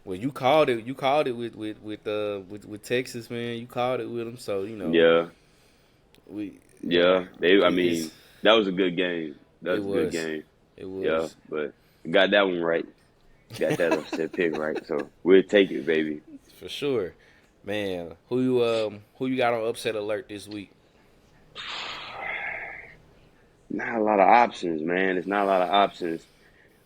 Well, you called it. You called it with Texas, man. You called it with them. So Yeah. we Yeah. I it's mean, that was a good game. That it was a good was game. it Yeah. was But got that one right. Got that upset pick right. So we'll take it, baby. for sure, man. Who you got on upset alert this week? Not a lot of options, man. It's not a lot of options.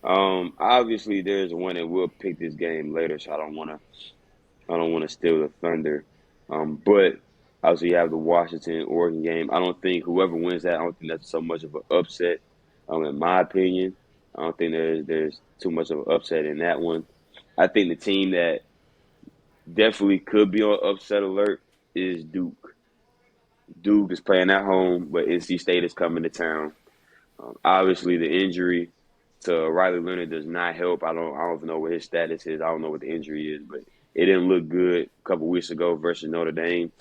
Obviously, there's one that will pick this game later, so I don't want to steal the thunder. But obviously, you have the Washington Oregon game. I don't think whoever wins that, I don't think that's so much of an upset. In my opinion, I don't think there's too much of an upset in that one. I think the team that definitely could be on upset alert is Duke. Duke is playing at home, but NC State is coming to town. Obviously, the injury to Riley Leonard does not help. I don't even know what his status is. I don't know what the injury is, but it didn't look good a couple weeks ago versus Notre Dame.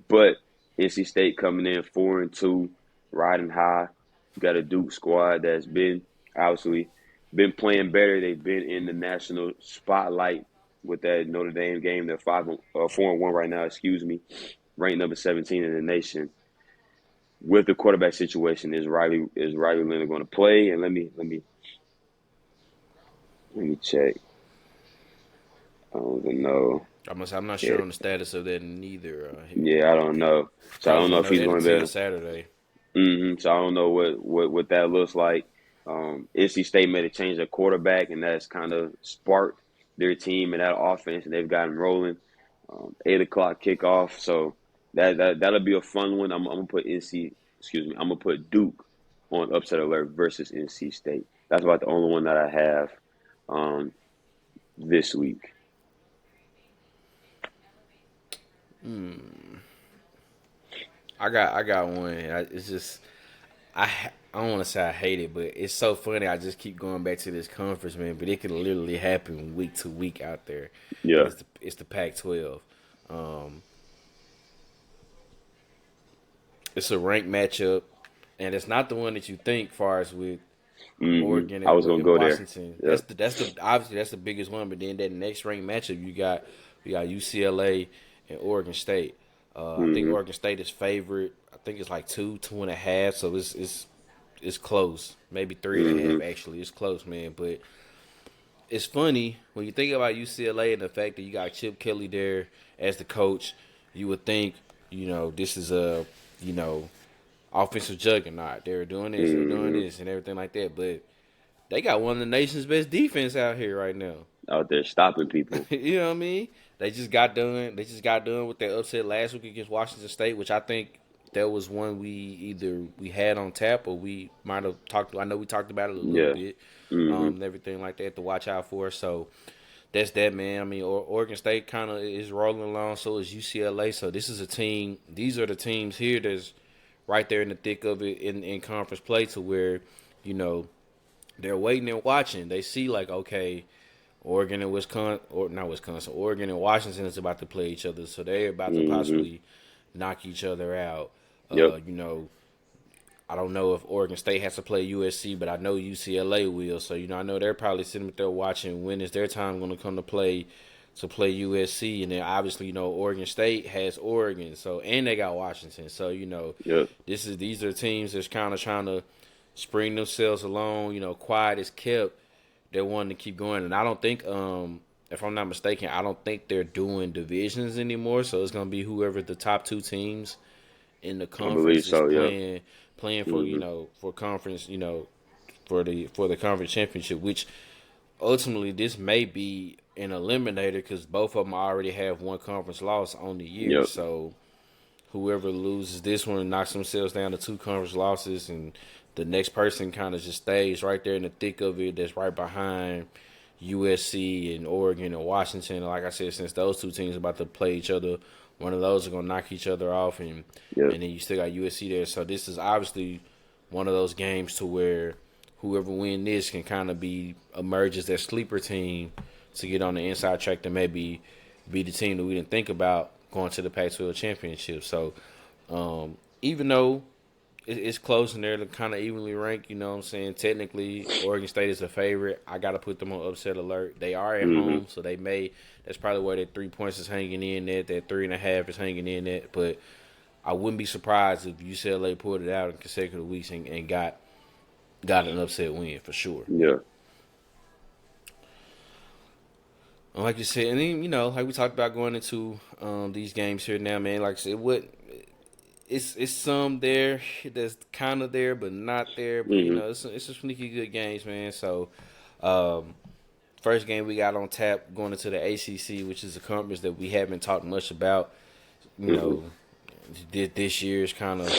But NC State coming in 4-2, riding high. You got a Duke squad that's been obviously been playing better. They've been in the national spotlight with that Notre Dame game. They're 4-1 right now. Excuse me, ranked number 17 in the nation. With the quarterback situation, is Riley Leonard going to play? And let me check. I don't even know. I'm not Yeah, sure on the status of that neither. yeah, I don't know. So I don't Probably know gonna if know he's that going to be until able. Saturday. So I don't know what that looks like. NC State made a change at quarterback, and that's kind of sparked their team and that offense, and they've gotten rolling. 8 o'clock kickoff, so that'll be a fun one. I'm gonna put NC, excuse me, I'm gonna put Duke on upset alert versus NC State. That's about the only one that I have um, this week. I got one. It's just I don't want to say I hate it, but it's so funny. I just keep going back to this conference, man. But it could literally happen week to week out there, and Yeah. it's the Pac-12. Um, it's a ranked matchup, and it's not the one that you think. Far as with Oregon I was gonna and go there. Washington, Yep. that's the obviously that's the biggest one. But then that next ranked matchup, you got UCLA and Oregon State. I think hmm Oregon State is favorite. I think it's like 2.5. So it's close. Maybe 3.5 hmm actually. It's close, man. But it's funny when you think about UCLA and the fact that you got Chip Kelly there as the coach. You would think, this is a, you know, offensive juggernaut. They're doing hmm this, and everything like that. But they got one of the nation's best defense out here right now. Out there stopping people. You know what I mean? They just got done. They just got done with their upset last week against Washington State, which I think that was one we had on tap or we might have talked. I know we talked about it a little Yeah. bit, hmm and everything like that to watch out for. So that's that, man. I mean, Oregon State kind of is rolling along. So is UCLA. So this is a team. These are the teams here that's right there in the thick of it in conference play to where, you know, they're waiting and watching. They see like, okay, Oregon and Wisconsin, or not Wisconsin, Oregon and Washington is about to play each other, so they're about to hmm possibly knock each other out. Yep. You know, I don't know if Oregon State has to play USC, but I know UCLA will. So I know they're probably sitting there watching when is their time going to come to play USC, and then obviously Oregon State has Oregon, so and they got Washington. So Yep. these are teams that's kind of trying to spring themselves along. Quiet is kept. They're wanting to keep going, and I don't think, if I'm not mistaken, I don't think they're doing divisions anymore. So it's gonna be whoever the top two teams in the I believe conference is so. Yep. playing for hmm for conference for the conference championship, which ultimately this may be an eliminator because both of them already have one conference loss on the year. Yep. So whoever loses this one knocks themselves down to two conference losses, and the next person kind of just stays right there in the thick of it. That's right behind USC and Oregon and Washington. Like I said, since those two teams are about to play each other, one of those are gonna knock each other off, Yep. and then you still got USC there. So this is obviously one of those games to where whoever win this can kind of be emerge as that sleeper team to get on the inside track to maybe be the team that we didn't think about going to the Pac-12 championship. So even though it's close and they're kind of evenly ranked, you know what I'm saying? Technically, Oregon State is a favorite. I got to put them on upset alert. They are at hmm home, so they may. That's probably where that 3 points is hanging in at. That 3.5 is hanging in at. But I wouldn't be surprised if UCLA pulled it out in consecutive weeks and got an upset win for sure. Yeah. Like you said, and then like we talked about going into these games here now, man. Like I said, it's some there that's kind of there but not there. But Hmm. it's some sneaky good games, man. So, um, first game we got on tap going into the ACC, which is a conference that we haven't talked much about. You Hmm. know, this year's kind of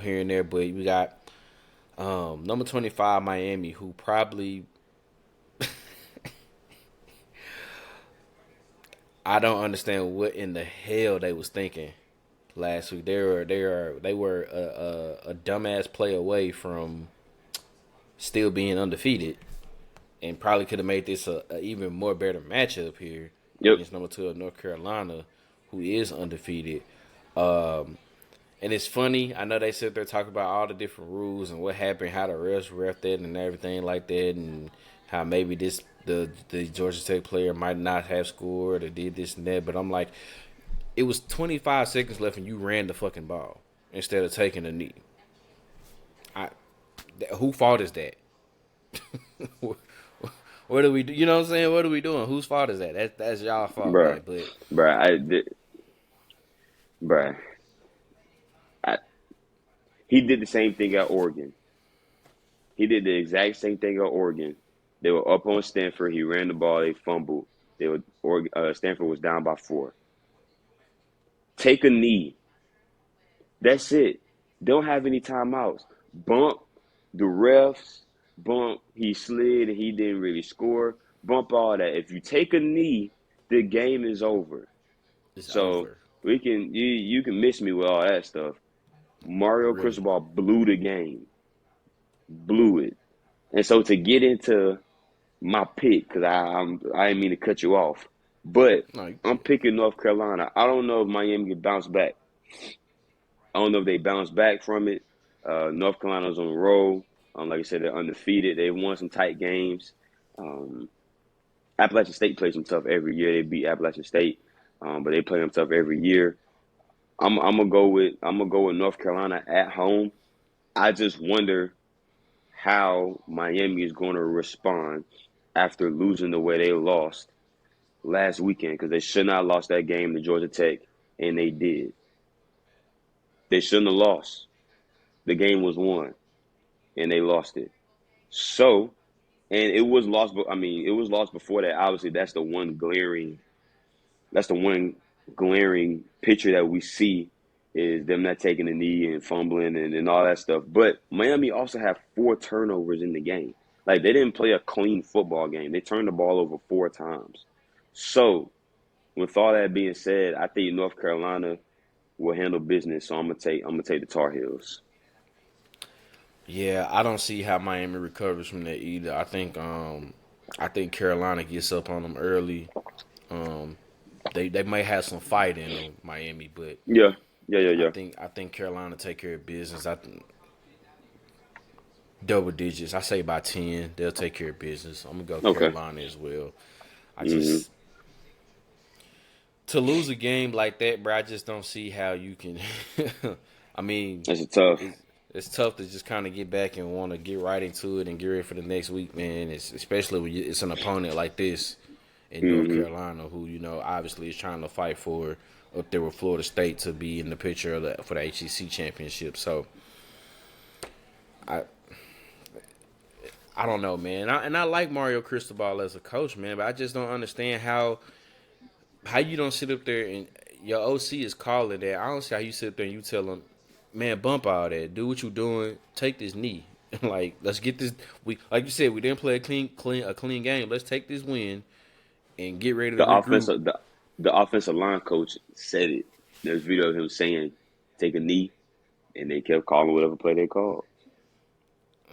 here and there. But we got number 25 Miami, who probably I don't understand what in the hell they was thinking last week. They were a dumbass play away from still being undefeated, and probably could have made this a even more better matchup here Yep. against number 2 of North Carolina, who is undefeated. Um, and it's funny. I know they sit there talking about all the different rules and what happened, how the refs ref that and everything like that, and how maybe the Georgia Tech player might not have scored or did this and that. But I'm like, it was 25 seconds left and you ran the fucking ball instead of taking a knee. I, who fault is that? What do we do? You know what I'm saying? What are we doing? Whose fault is that? That's y'all fault, Bruh. man. But Bruh. Bruh. I, he did the same thing at Oregon. He did the exact same thing at Oregon. They were up on Stanford. He ran the ball. They fumbled. Stanford was down by 4. Take a knee. That's it. Don't have any timeouts. Bump the refs. Bump. He slid and he didn't really score. Bump all that. If you take a knee, the game is over. it's So over. you can miss me with all that stuff. Mario Really. Cristobal blew the game. Blew it. And so to get into my pick, because I didn't mean to cut you off, but No, you I'm good. picking North Carolina. I don't know if Miami can bounce back. I don't know if they bounce back from it. North Carolina's on the roll. Like I said, they're undefeated. They won some tight games. Um, Appalachian State plays them tough every year. They beat Appalachian State, but they play them tough every year. I'm gonna go with North Carolina at home. I just wonder how Miami is going to respond after losing the way they lost last weekend, because they should not have lost that game to Georgia Tech, and they did. They shouldn't have lost. The game was won, and they lost it. So, and it was lost. But I mean, it was lost before that. Obviously, That's the one glaring picture that we see is them not taking the knee and fumbling and all that stuff. But Miami also had 4 turnovers in the game. Like they didn't play a clean football game. They turned the ball over 4 times. So, with all that being said, I think North Carolina will handle business. So I'm gonna take the Tar Heels. Yeah, I don't see how Miami recovers from that either. I think Carolina gets up on them early. Um, they may have some fight in them, Miami, but Yeah, yeah. I think Carolina take care of business. I think double digits. I say by 10, they'll take care of business. I'm gonna go Okay. Carolina as well. I Hmm. just to lose a game like that, bro. I just don't see how you can. I mean, That's a tough. it's tough to just kind of get back and want to get right into it and get ready for the next week, man. Especially when it's an opponent like this in North Hmm. Carolina, who obviously is trying to fight for up there with Florida State to be in the picture for the HEC championship. So I I don't know, man. And I like Mario Cristobal as a coach, man, but I just don't understand how you don't sit up there and your OC is calling that. I don't see how you sit up there and you tell him, man, bump all that, do what you doing, take this knee. Like, let's get this. We like you said, we didn't play a clean game. Let's take this win and get ready to The regroup. offensive the offensive line coach said it. There's video of him saying, "Take a knee," and they kept calling whatever play they called.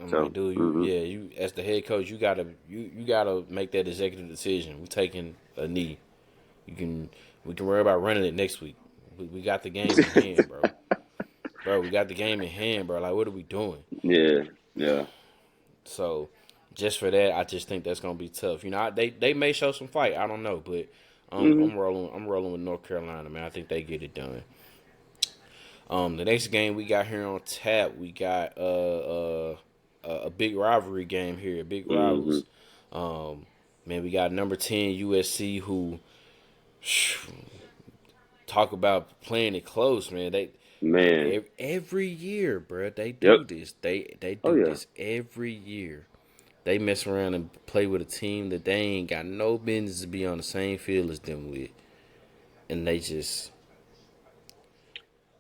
I'm like, So, dude, you as the head coach, you gotta make that executive decision. We taking a knee. You can we can worry about running it next week. We got the game in hand, bro. Bro, we got the game in hand, bro. Like, what are we doing? yeah, yeah. So, just for that, I just think that's gonna be tough. They may show some fight. I don't know, but Hmm. I'm rolling with North Carolina, man. I think they get it done. The next game we got here on tap, we got a big rivalry game here, big Hmm. rivals. Man, we got number 10 USC who talk about playing it close, man. Man. Every year, bro, they Yep. do this. They Oh do yeah. this every year. They mess around and play with a team that they ain't got no business to be on the same field as them with, and they just,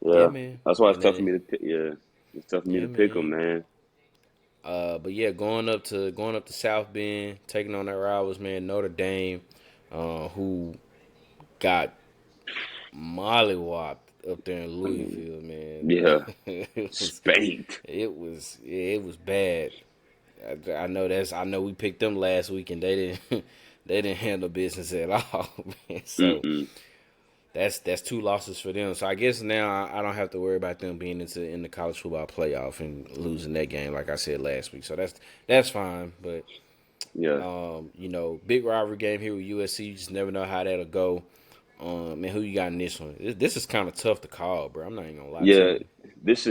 yeah, Yeah. man. That's why it's And tough for then, me to pick. Yeah, it's tough for me yeah, to pick them, man. man. But yeah, going up to South Bend, taking on their rivals, man. Notre Dame, who got mollywopped up there in I mean, Louisville, man. yeah, it was, spanked. it was bad. I know we picked them last week and they didn't they didn't handle business at all, man. So Mm-mm. that's two losses for them. So I guess now I don't have to worry about them being in the college football playoff and losing that game like I said last week. So that's fine. But Yeah, big rivalry game here with USC. You just never know how that'll go. And who you got in this one? This is kind of tough to call, bro. I'm not even gonna lie to yeah. you. This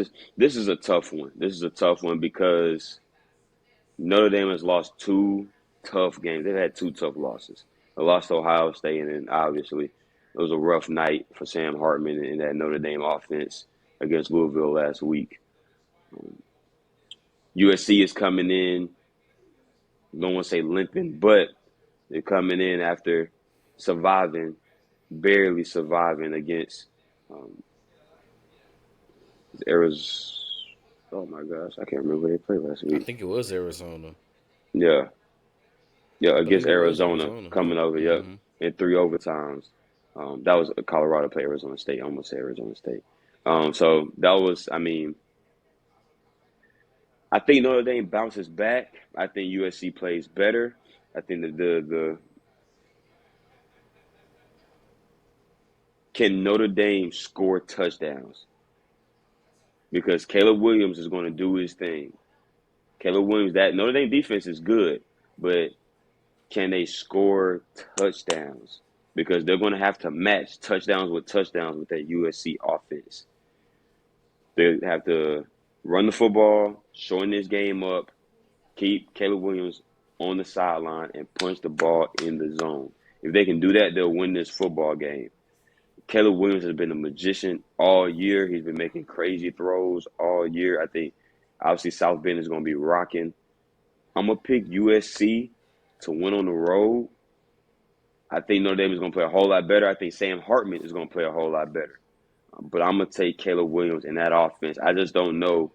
is a tough one. This is a tough one because Notre Dame has lost two tough games. They've had two tough losses. They lost to Ohio State, and then obviously it was a rough night for Sam Hartman and that Notre Dame offense against Louisville last week. USC is coming in. Don't want to say limping, but they're coming in after surviving, barely surviving against um, Arizona. Oh my gosh, I can't remember who they played last I week. think it was Arizona. Yeah, yeah, I against believe it was Arizona Arizona. coming over. Yep, Hmm. in three overtimes. That was Colorado play Arizona State. I almost say Arizona State. So that was. I mean, I think Notre Dame bounces back. I think USC plays better. I think that the can Notre Dame score touchdowns because Caleb Williams is going to do his thing. Caleb Williams, that Notre Dame defense is good, but can they score touchdowns? Because they're going to have to match touchdowns with that USC offense. They have to run the football, shorten this game up, keep Caleb Williams on the sideline, and punch the ball in the zone. If they can do that, they'll win this football game. Caleb Williams has been a magician all year. He's been making crazy throws all year. I think obviously South Bend is going to be rocking. I'm going to pick USC to win on the road. I think Notre Dame is going to play a whole lot better. I think Sam Hartman is going to play a whole lot better. But I'm going to take Caleb Williams in that offense. I just don't know.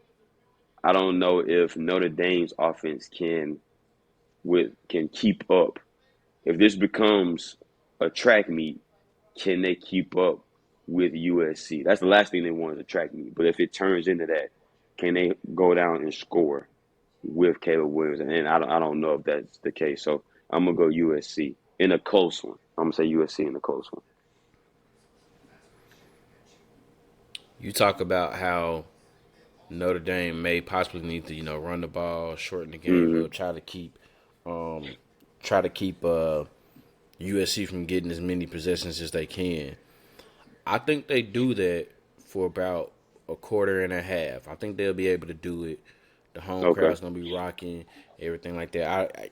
I don't know if Notre Dame's offense can keep up. If this becomes a track meet, can they keep up with USC? That's the last thing they want is a track meet. But if it turns into that, can they go down and score with Caleb Williams? And I don't know if that's the case. So I'm gonna go USC in a close one. I'm gonna say USC in a close one. You talk about how Notre Dame may possibly need to, run the ball, shorten the game Mm-hmm. up, um, try to keep USC from getting as many possessions as they can. I think they do that for about a quarter and a half. I think they'll be able to do it. The home Okay. crowd's gonna be rocking, everything like that.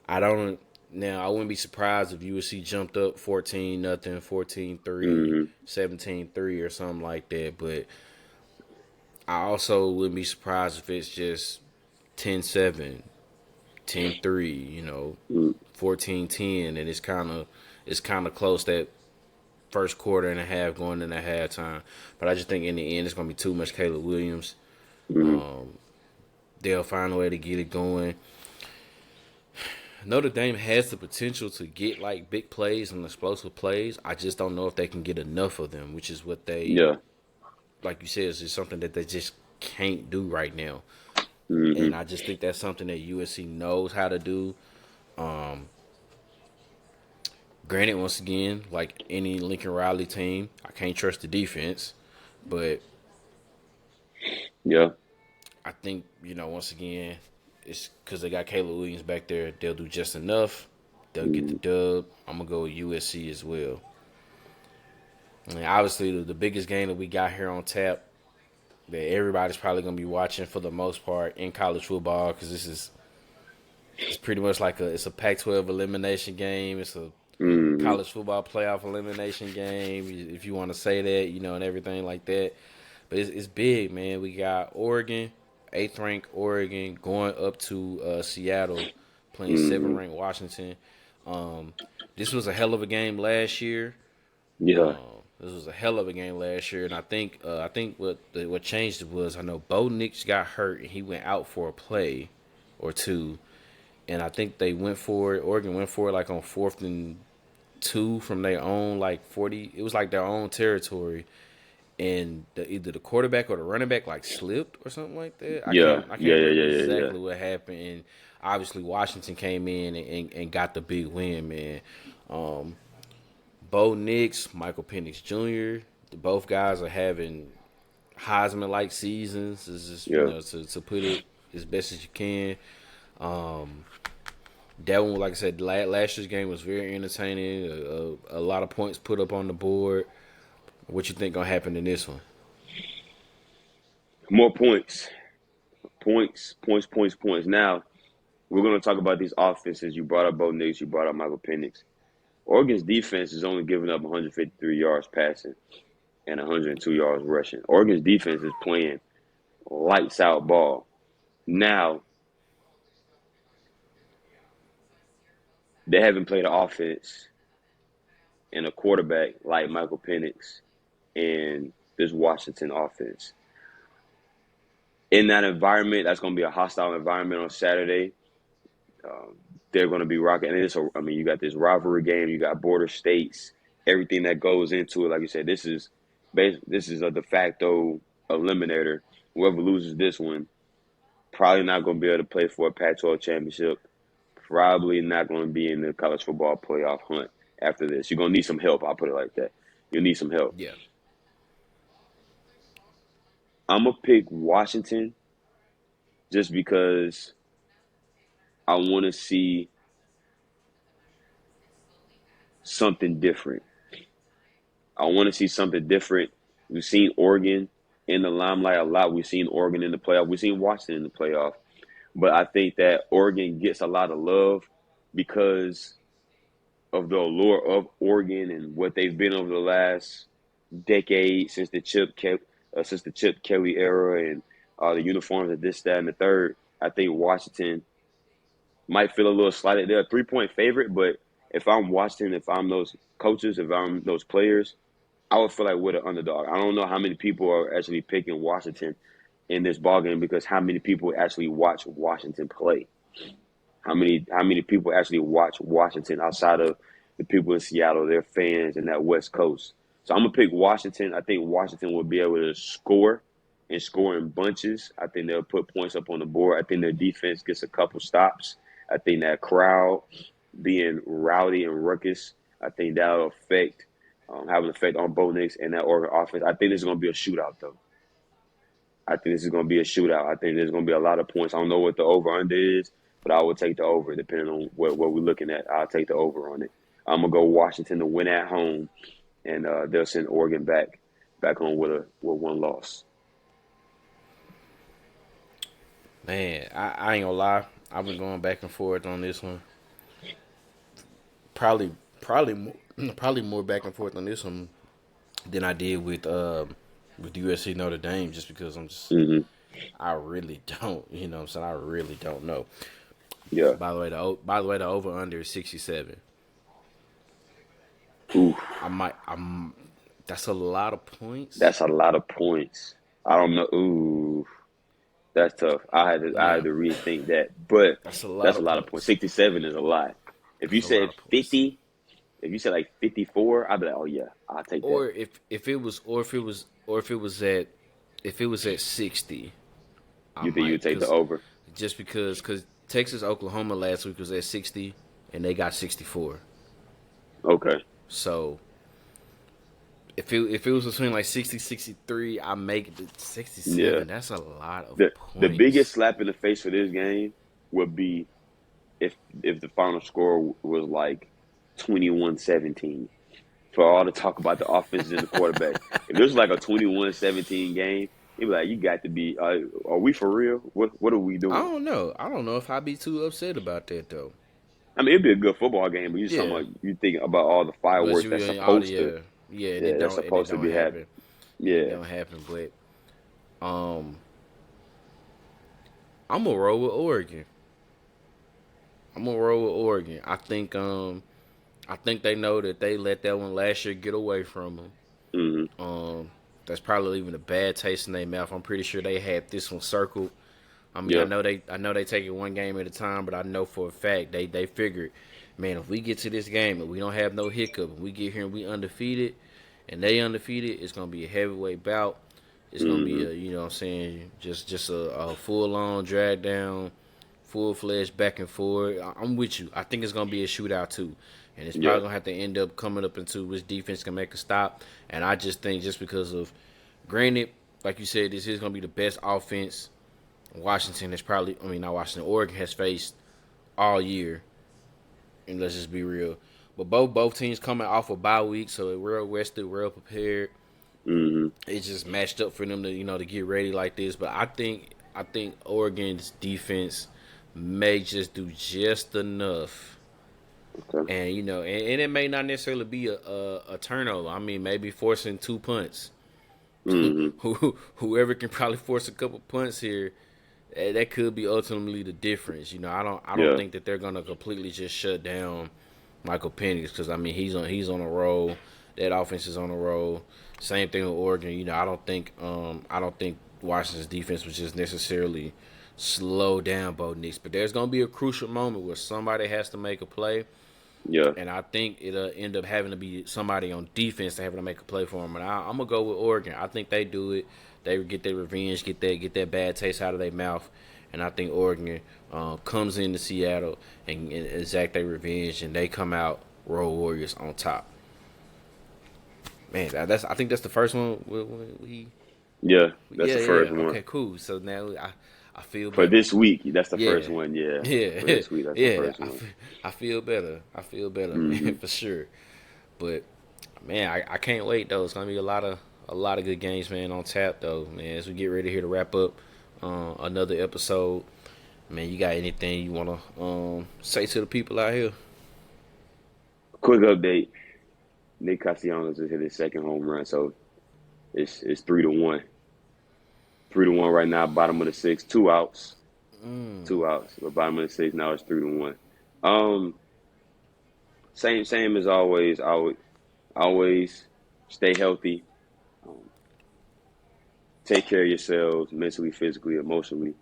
I don't now. I wouldn't be surprised if USC jumped up 14-0, 14-3, Mm-hmm. 17-3, or something like that. But I also wouldn't be surprised if it's just 10-7, 10-3, 14-10, and it's kind of close that first quarter and a half going into halftime. But I just think in the end it's gonna be too much Caleb Williams. Mm-hmm. They'll find a way to get it going. Notre Dame has the potential to get like big plays and explosive plays. I just don't know if they can get enough of them, which is what they, Yeah. like you said, is just something that they just can't do right now. Mm-hmm. And I just think that's something that USC knows how to do. Um, Granted, once again, like any Lincoln Riley team, I can't trust the defense, but Yeah. I think once again, it's because they got Caleb Williams back there. They'll do just enough. They'll get the Mm-hmm. dub. I'm gonna go with USC as well. And obviously, the biggest game that we got here on tap that everybody's probably gonna be watching for the most part in college football because it's pretty much like it's a Pac-12 elimination game. It's a Mm-hmm. college football playoff elimination game, if you want to say that, and everything like that. But it's big, man. We got Oregon, eighth ranked Oregon, going up to Seattle, playing Mm-hmm. seventh ranked Washington. Um, this was a hell of a game last year. Yeah. This was a hell of a game last year, and I think what changed it was I know Bo Nix got hurt and he went out for a play or two, and I think they went for it. Oregon went for it like on 4th and 2 from their own like 40. It was like their own territory, and either the quarterback or the running back like slipped or something like that. Yeah. I Yeah. can't Yeah. remember Yeah. Yeah. Yeah. exactly what happened. And obviously Washington came in and got the big win, man. Um, Bo Nix, Michael Penix Jr. Both guys are having Heisman like seasons. Is just Yeah. to put it as best as you can. That one, like I said, last year's game was very entertaining. A lot of points put up on the board. What you think gonna happen in this one? More points. Points. Points. Points. Points. Now we're gonna talk about these offenses. You brought up Bo Nix. You brought up Michael Penix. Oregon's defense is only giving up 153 yards passing and 102 yards rushing. Oregon's defense is playing lights out ball. Now, they haven't played an offense and a quarterback like Michael Penix and this Washington offense. In that environment, that's going to be a hostile environment on Saturday. They're going to be rocking. And you got this rivalry game. You got border states. Everything that goes into it. Like you said, this is a de facto eliminator. Whoever loses this one, probably not going to be able to play for a Pac-12 championship. Probably not going to be in the college football playoff hunt after this. You're going to need some help. I'll put it like that. You'll need some help. Yeah. I'm going to pick Washington just because I want to see something different. I want to see something different. We've seen Oregon in the limelight a lot. We've seen Oregon in the playoff. We've seen Washington in the playoff. But I think that Oregon gets a lot of love because of the allure of Oregon and what they've been over the last decade since the Chip Kelly era and the uniforms and this, that, and the third. I think Washington might feel a little slighted. They're a 3-point favorite, but if I'm Washington, if I'm those coaches, if I'm those players, I would feel like we're the underdog. I don't know how many people are actually picking Washington in this ballgame because how many people actually watch Washington play? How many people actually watch Washington outside of the people in Seattle, their fans, and that West Coast? So I'm gonna pick Washington. I think Washington will be able to score and score in bunches. I think they'll put points up on the board. I think their defense gets a couple stops. I think that crowd being rowdy and ruckus, I think that'll have an effect on Bo Nix and that Oregon offense. I think this is going to be a shootout, though. I think this is going to be a shootout. I think there's going to be a lot of points. I don't know what the over-under is, but I will take the over depending on what we're looking at. I'll take the over on it. I'm going to go Washington to win at home, and they'll send Oregon back home with one loss. Man, I ain't gonna lie. I've been going back and forth on this one. Probably more back and forth on this one than I did with USC Notre Dame, just because Mm-hmm. I really don't, what I'm saying, I really don't know. Yeah. By the way, the over under is 67. Ooh, That's a lot of points. that's a lot of points. I don't know. Ooh, that's tough. I had to rethink that, but That's that's a lot of points. 67 is a lot. If you That's a lot said of points. 50, if you said like 54, I'd be like, oh yeah, I'll take that. Or if it was at 60, You think you would take the over? just because Texas Oklahoma last week was at 60 and they got 64. Okay. So if it was between like 60, 63, I make it to 67. Yeah. That's a lot of The points. biggest slap in the face for this game would be if the final score was like 21-17. For all the talk about the offenses and the quarterback. If this was like a 21-17 game, it'd be like, you got to be, are we for real? What are we doing? I don't know if I'd be too upset about that though. I mean, it'd be a good football game, but you talking Yeah, about you think about all the but fireworks you that's all supposed to, the yeah, and yeah, that's it supposed to don't be happening. happen, and it Yeah. don't happen. But um, I'm gonna roll with Oregon. I'm gonna roll with Oregon. I think they know that they let that one last year get away from them. Hmm. That's probably leaving a bad taste in their mouth. I'm pretty sure they had this one circled. I mean, Yep. I know they take it one game at a time, but I know for a fact they figured, man, if we get to this game and we don't have no hiccup, and we get here and we undefeated, and they undefeated, it's gonna be a heavyweight bout. It's gonna be Hmm. a, you know what I'm saying, just a full on drag down, full fledged back and forth. I'm with you. I think it's gonna be a shootout too, and it's Yeah. probably gonna have to end up coming up into which defense can make a stop. And I just think just because of, granted, like you said, this is gonna be the best offense Washington is probably, I mean, not Washington, Oregon has faced all year. And let's just be real. But both teams coming off a bye week, so they're real rested, real prepared. Hmm. It's just matched up for them to to get ready like this. But I think Oregon's defense may just do just enough, Okay. and and it may not necessarily be a turnover. I mean, maybe forcing two punts. Hmm. Whoever can probably force a couple punts here, that could be ultimately the difference. I don't Yeah. think that they're gonna completely just shut down Michael Penix because I mean he's on a roll. That offense is on a roll. Same thing with Oregon. I don't think Washington's defense was just necessarily slow down Bo Nix, but there's gonna be a crucial moment where somebody has to make a play, Yeah. and I think it'll end up having to be somebody on defense to having to make a play for them. And I'm gonna go with Oregon. I think they do it. They get their revenge, get that bad taste out of their mouth, and I think Oregon comes into Seattle and exact their revenge, and they come out Road Warriors on top. Man, I think that's the first one. Yeah. That's Yeah, the yeah. first one Okay, cool. So now I feel for better. this week. That's the first Yeah, one. Yeah. For yeah, this week, that's the yeah. first one. I feel better. I feel better, Hmm. man, for sure. But man, I can't wait though. It's gonna be a lot of good games, man, on tap though, man. As we get ready here to wrap up another episode, man, you got anything you wanna say to the people out here? Quick update: Nick Castellanos just hit his second home run, so it's 3-1. 3-1 right now. Bottom of the sixth. 2 outs. Mm, 2 outs. But bottom of the sixth now it's 3-1. Um, same as always. Always stay healthy. Um, take care of yourselves mentally, physically, emotionally,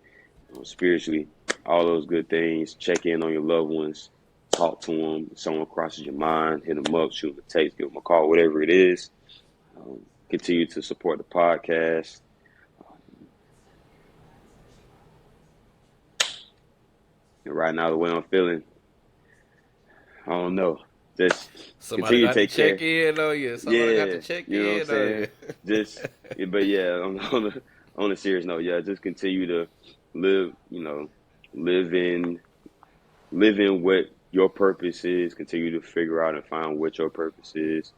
spiritually. All those good things. Check in on your loved ones. Talk to them. If someone crosses your mind, hit them up, shoot them a text, give them a call, whatever it is. Continue to support the podcast. And right now, the way I'm feeling, I don't know. Just somebody continue to got to take check care. in on you. Somebody got to Yeah, check you know what I'm in on you. saying. Just, yeah, but yeah, on a serious note, yeah, just continue to live. Live in live in what your purpose is. Continue to figure out and find what your purpose is.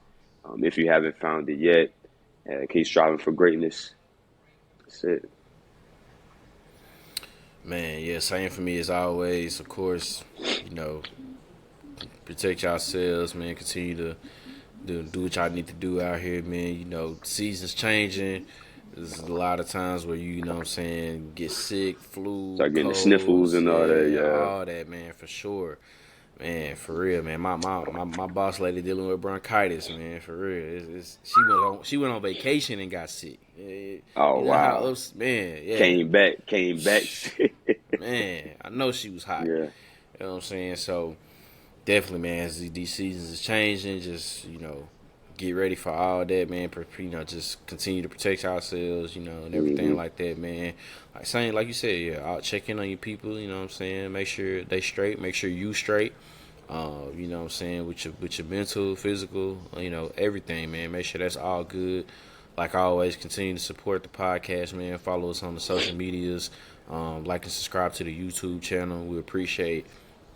If you haven't found it yet, keep striving for greatness. That's it. Man, yeah, same for me as always. Of course, you know, protect yourselves, man. Continue to do what y'all need to do out here, man. Seasons changing. There's a lot of times where you know what I'm saying, get sick, flu, Start getting the sniffles colds, and all that. yeah, Yeah. all that, man, for sure. Man, for real, man. My boss lady dealing with bronchitis, man, for real. She went on vacation and got sick. Yeah, Oh you know how wow. man, yeah. Came back. Man, I know she was hot. Yeah. You know what I'm saying? So definitely, man, as these seasons is changing, just get ready for all that, man. Just continue to protect ourselves, and everything Hmm. like that, man. Like you said, yeah, I'll check in on your people. You know what I'm saying? Make sure they straight. Make sure you straight. You know what I'm saying, with your mental, physical, everything, man. Make sure that's all good. Like always, continue to support the podcast, man. Follow us on the social medias. Like and subscribe to the YouTube channel. We appreciate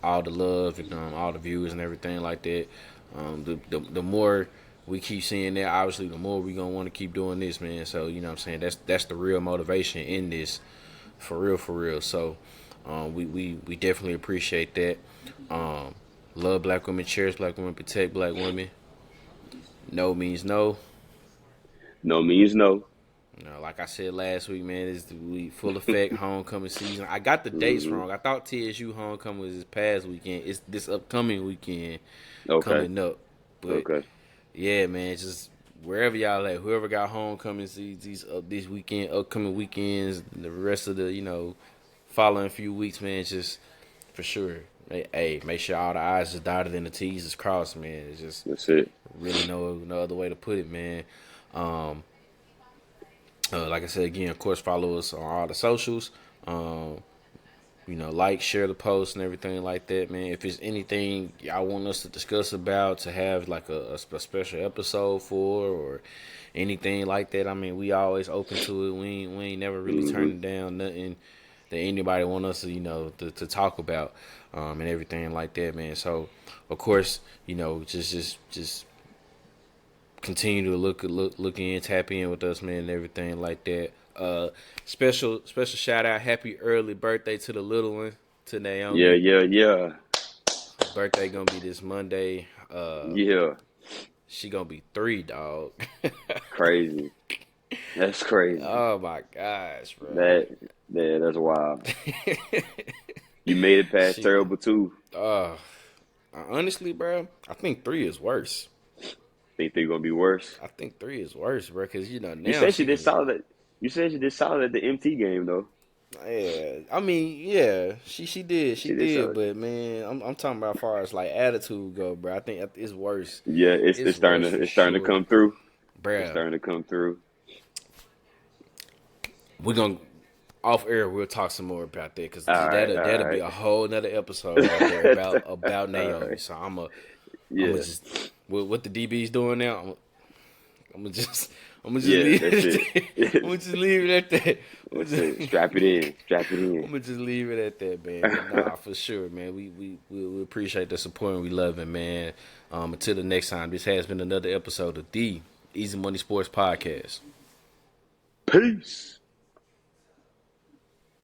all the love and all the views and everything like that. The more we keep seeing that, obviously, the more we gonna want to keep doing this, man. So you know what I'm saying, that's the real motivation in this, for real, for real. So we definitely appreciate that. Love black women, cherish black women, protect black women. No means no. No means no. You know, like I said last week, man, it's the week full effect homecoming season. I got the dates Hmm. wrong. I thought TSU homecoming was this past weekend. It's this upcoming weekend Okay. coming up. But Okay. yeah, man, just wherever y'all at, whoever got homecomings these weekend upcoming weekends, the rest of the following few weeks, man, just for sure. Hey, make sure all the I's is dotted and the T's is crossed, man. It's just That's it. really no other way to put it, man. Um, like I said again, of course, follow us on all the socials. Um, like, share the post and everything like that, man. If there's anything y'all want us to discuss about, to have like a special episode for, or anything like that, I mean, we always open to it. We ain't never really Hmm. turning down nothing that anybody want us to, to talk about, and everything like that, man. So, of course, just continue to look in, tap in with us, man, and everything like that. Special shout out, happy early birthday to the little one, to Yeah, Naomi. yeah, yeah, Her birthday gonna be this Monday. yeah. She gonna be 3, dog. Crazy. That's crazy. Oh my gosh, bro. That, yeah, that's wild. You made it past she, terrible two. uh, honestly, bro, I think 3 is worse. Think they're gonna be worse. I think 3 is worse, bro, because You now said she she did can. solid. You said she did solid at the MT game though. Yeah, I mean, yeah, she She did did, solid. but man, I'm talking about as far as like attitude go, bro. I think it's worse. Yeah, it's It's starting worse to for sure, come through. It's bro. starting to come through. We're gonna off air. We'll talk some more about that because All right, that'll all be right. a whole nother episode right there about All Naomi. right. So I'm Yeah, just what the DB's doing now. I'm gonna just I'm gonna just yeah. leave That's it. it. At that. I'm gonna just leave it at that. That's it. Strap it in. Strap it I'm in. gonna just leave it at that, man. But nah, for sure, man. We appreciate the support and we love it, man. Until the next time, this has been another episode of the Easy Money Sports Podcast. Peace.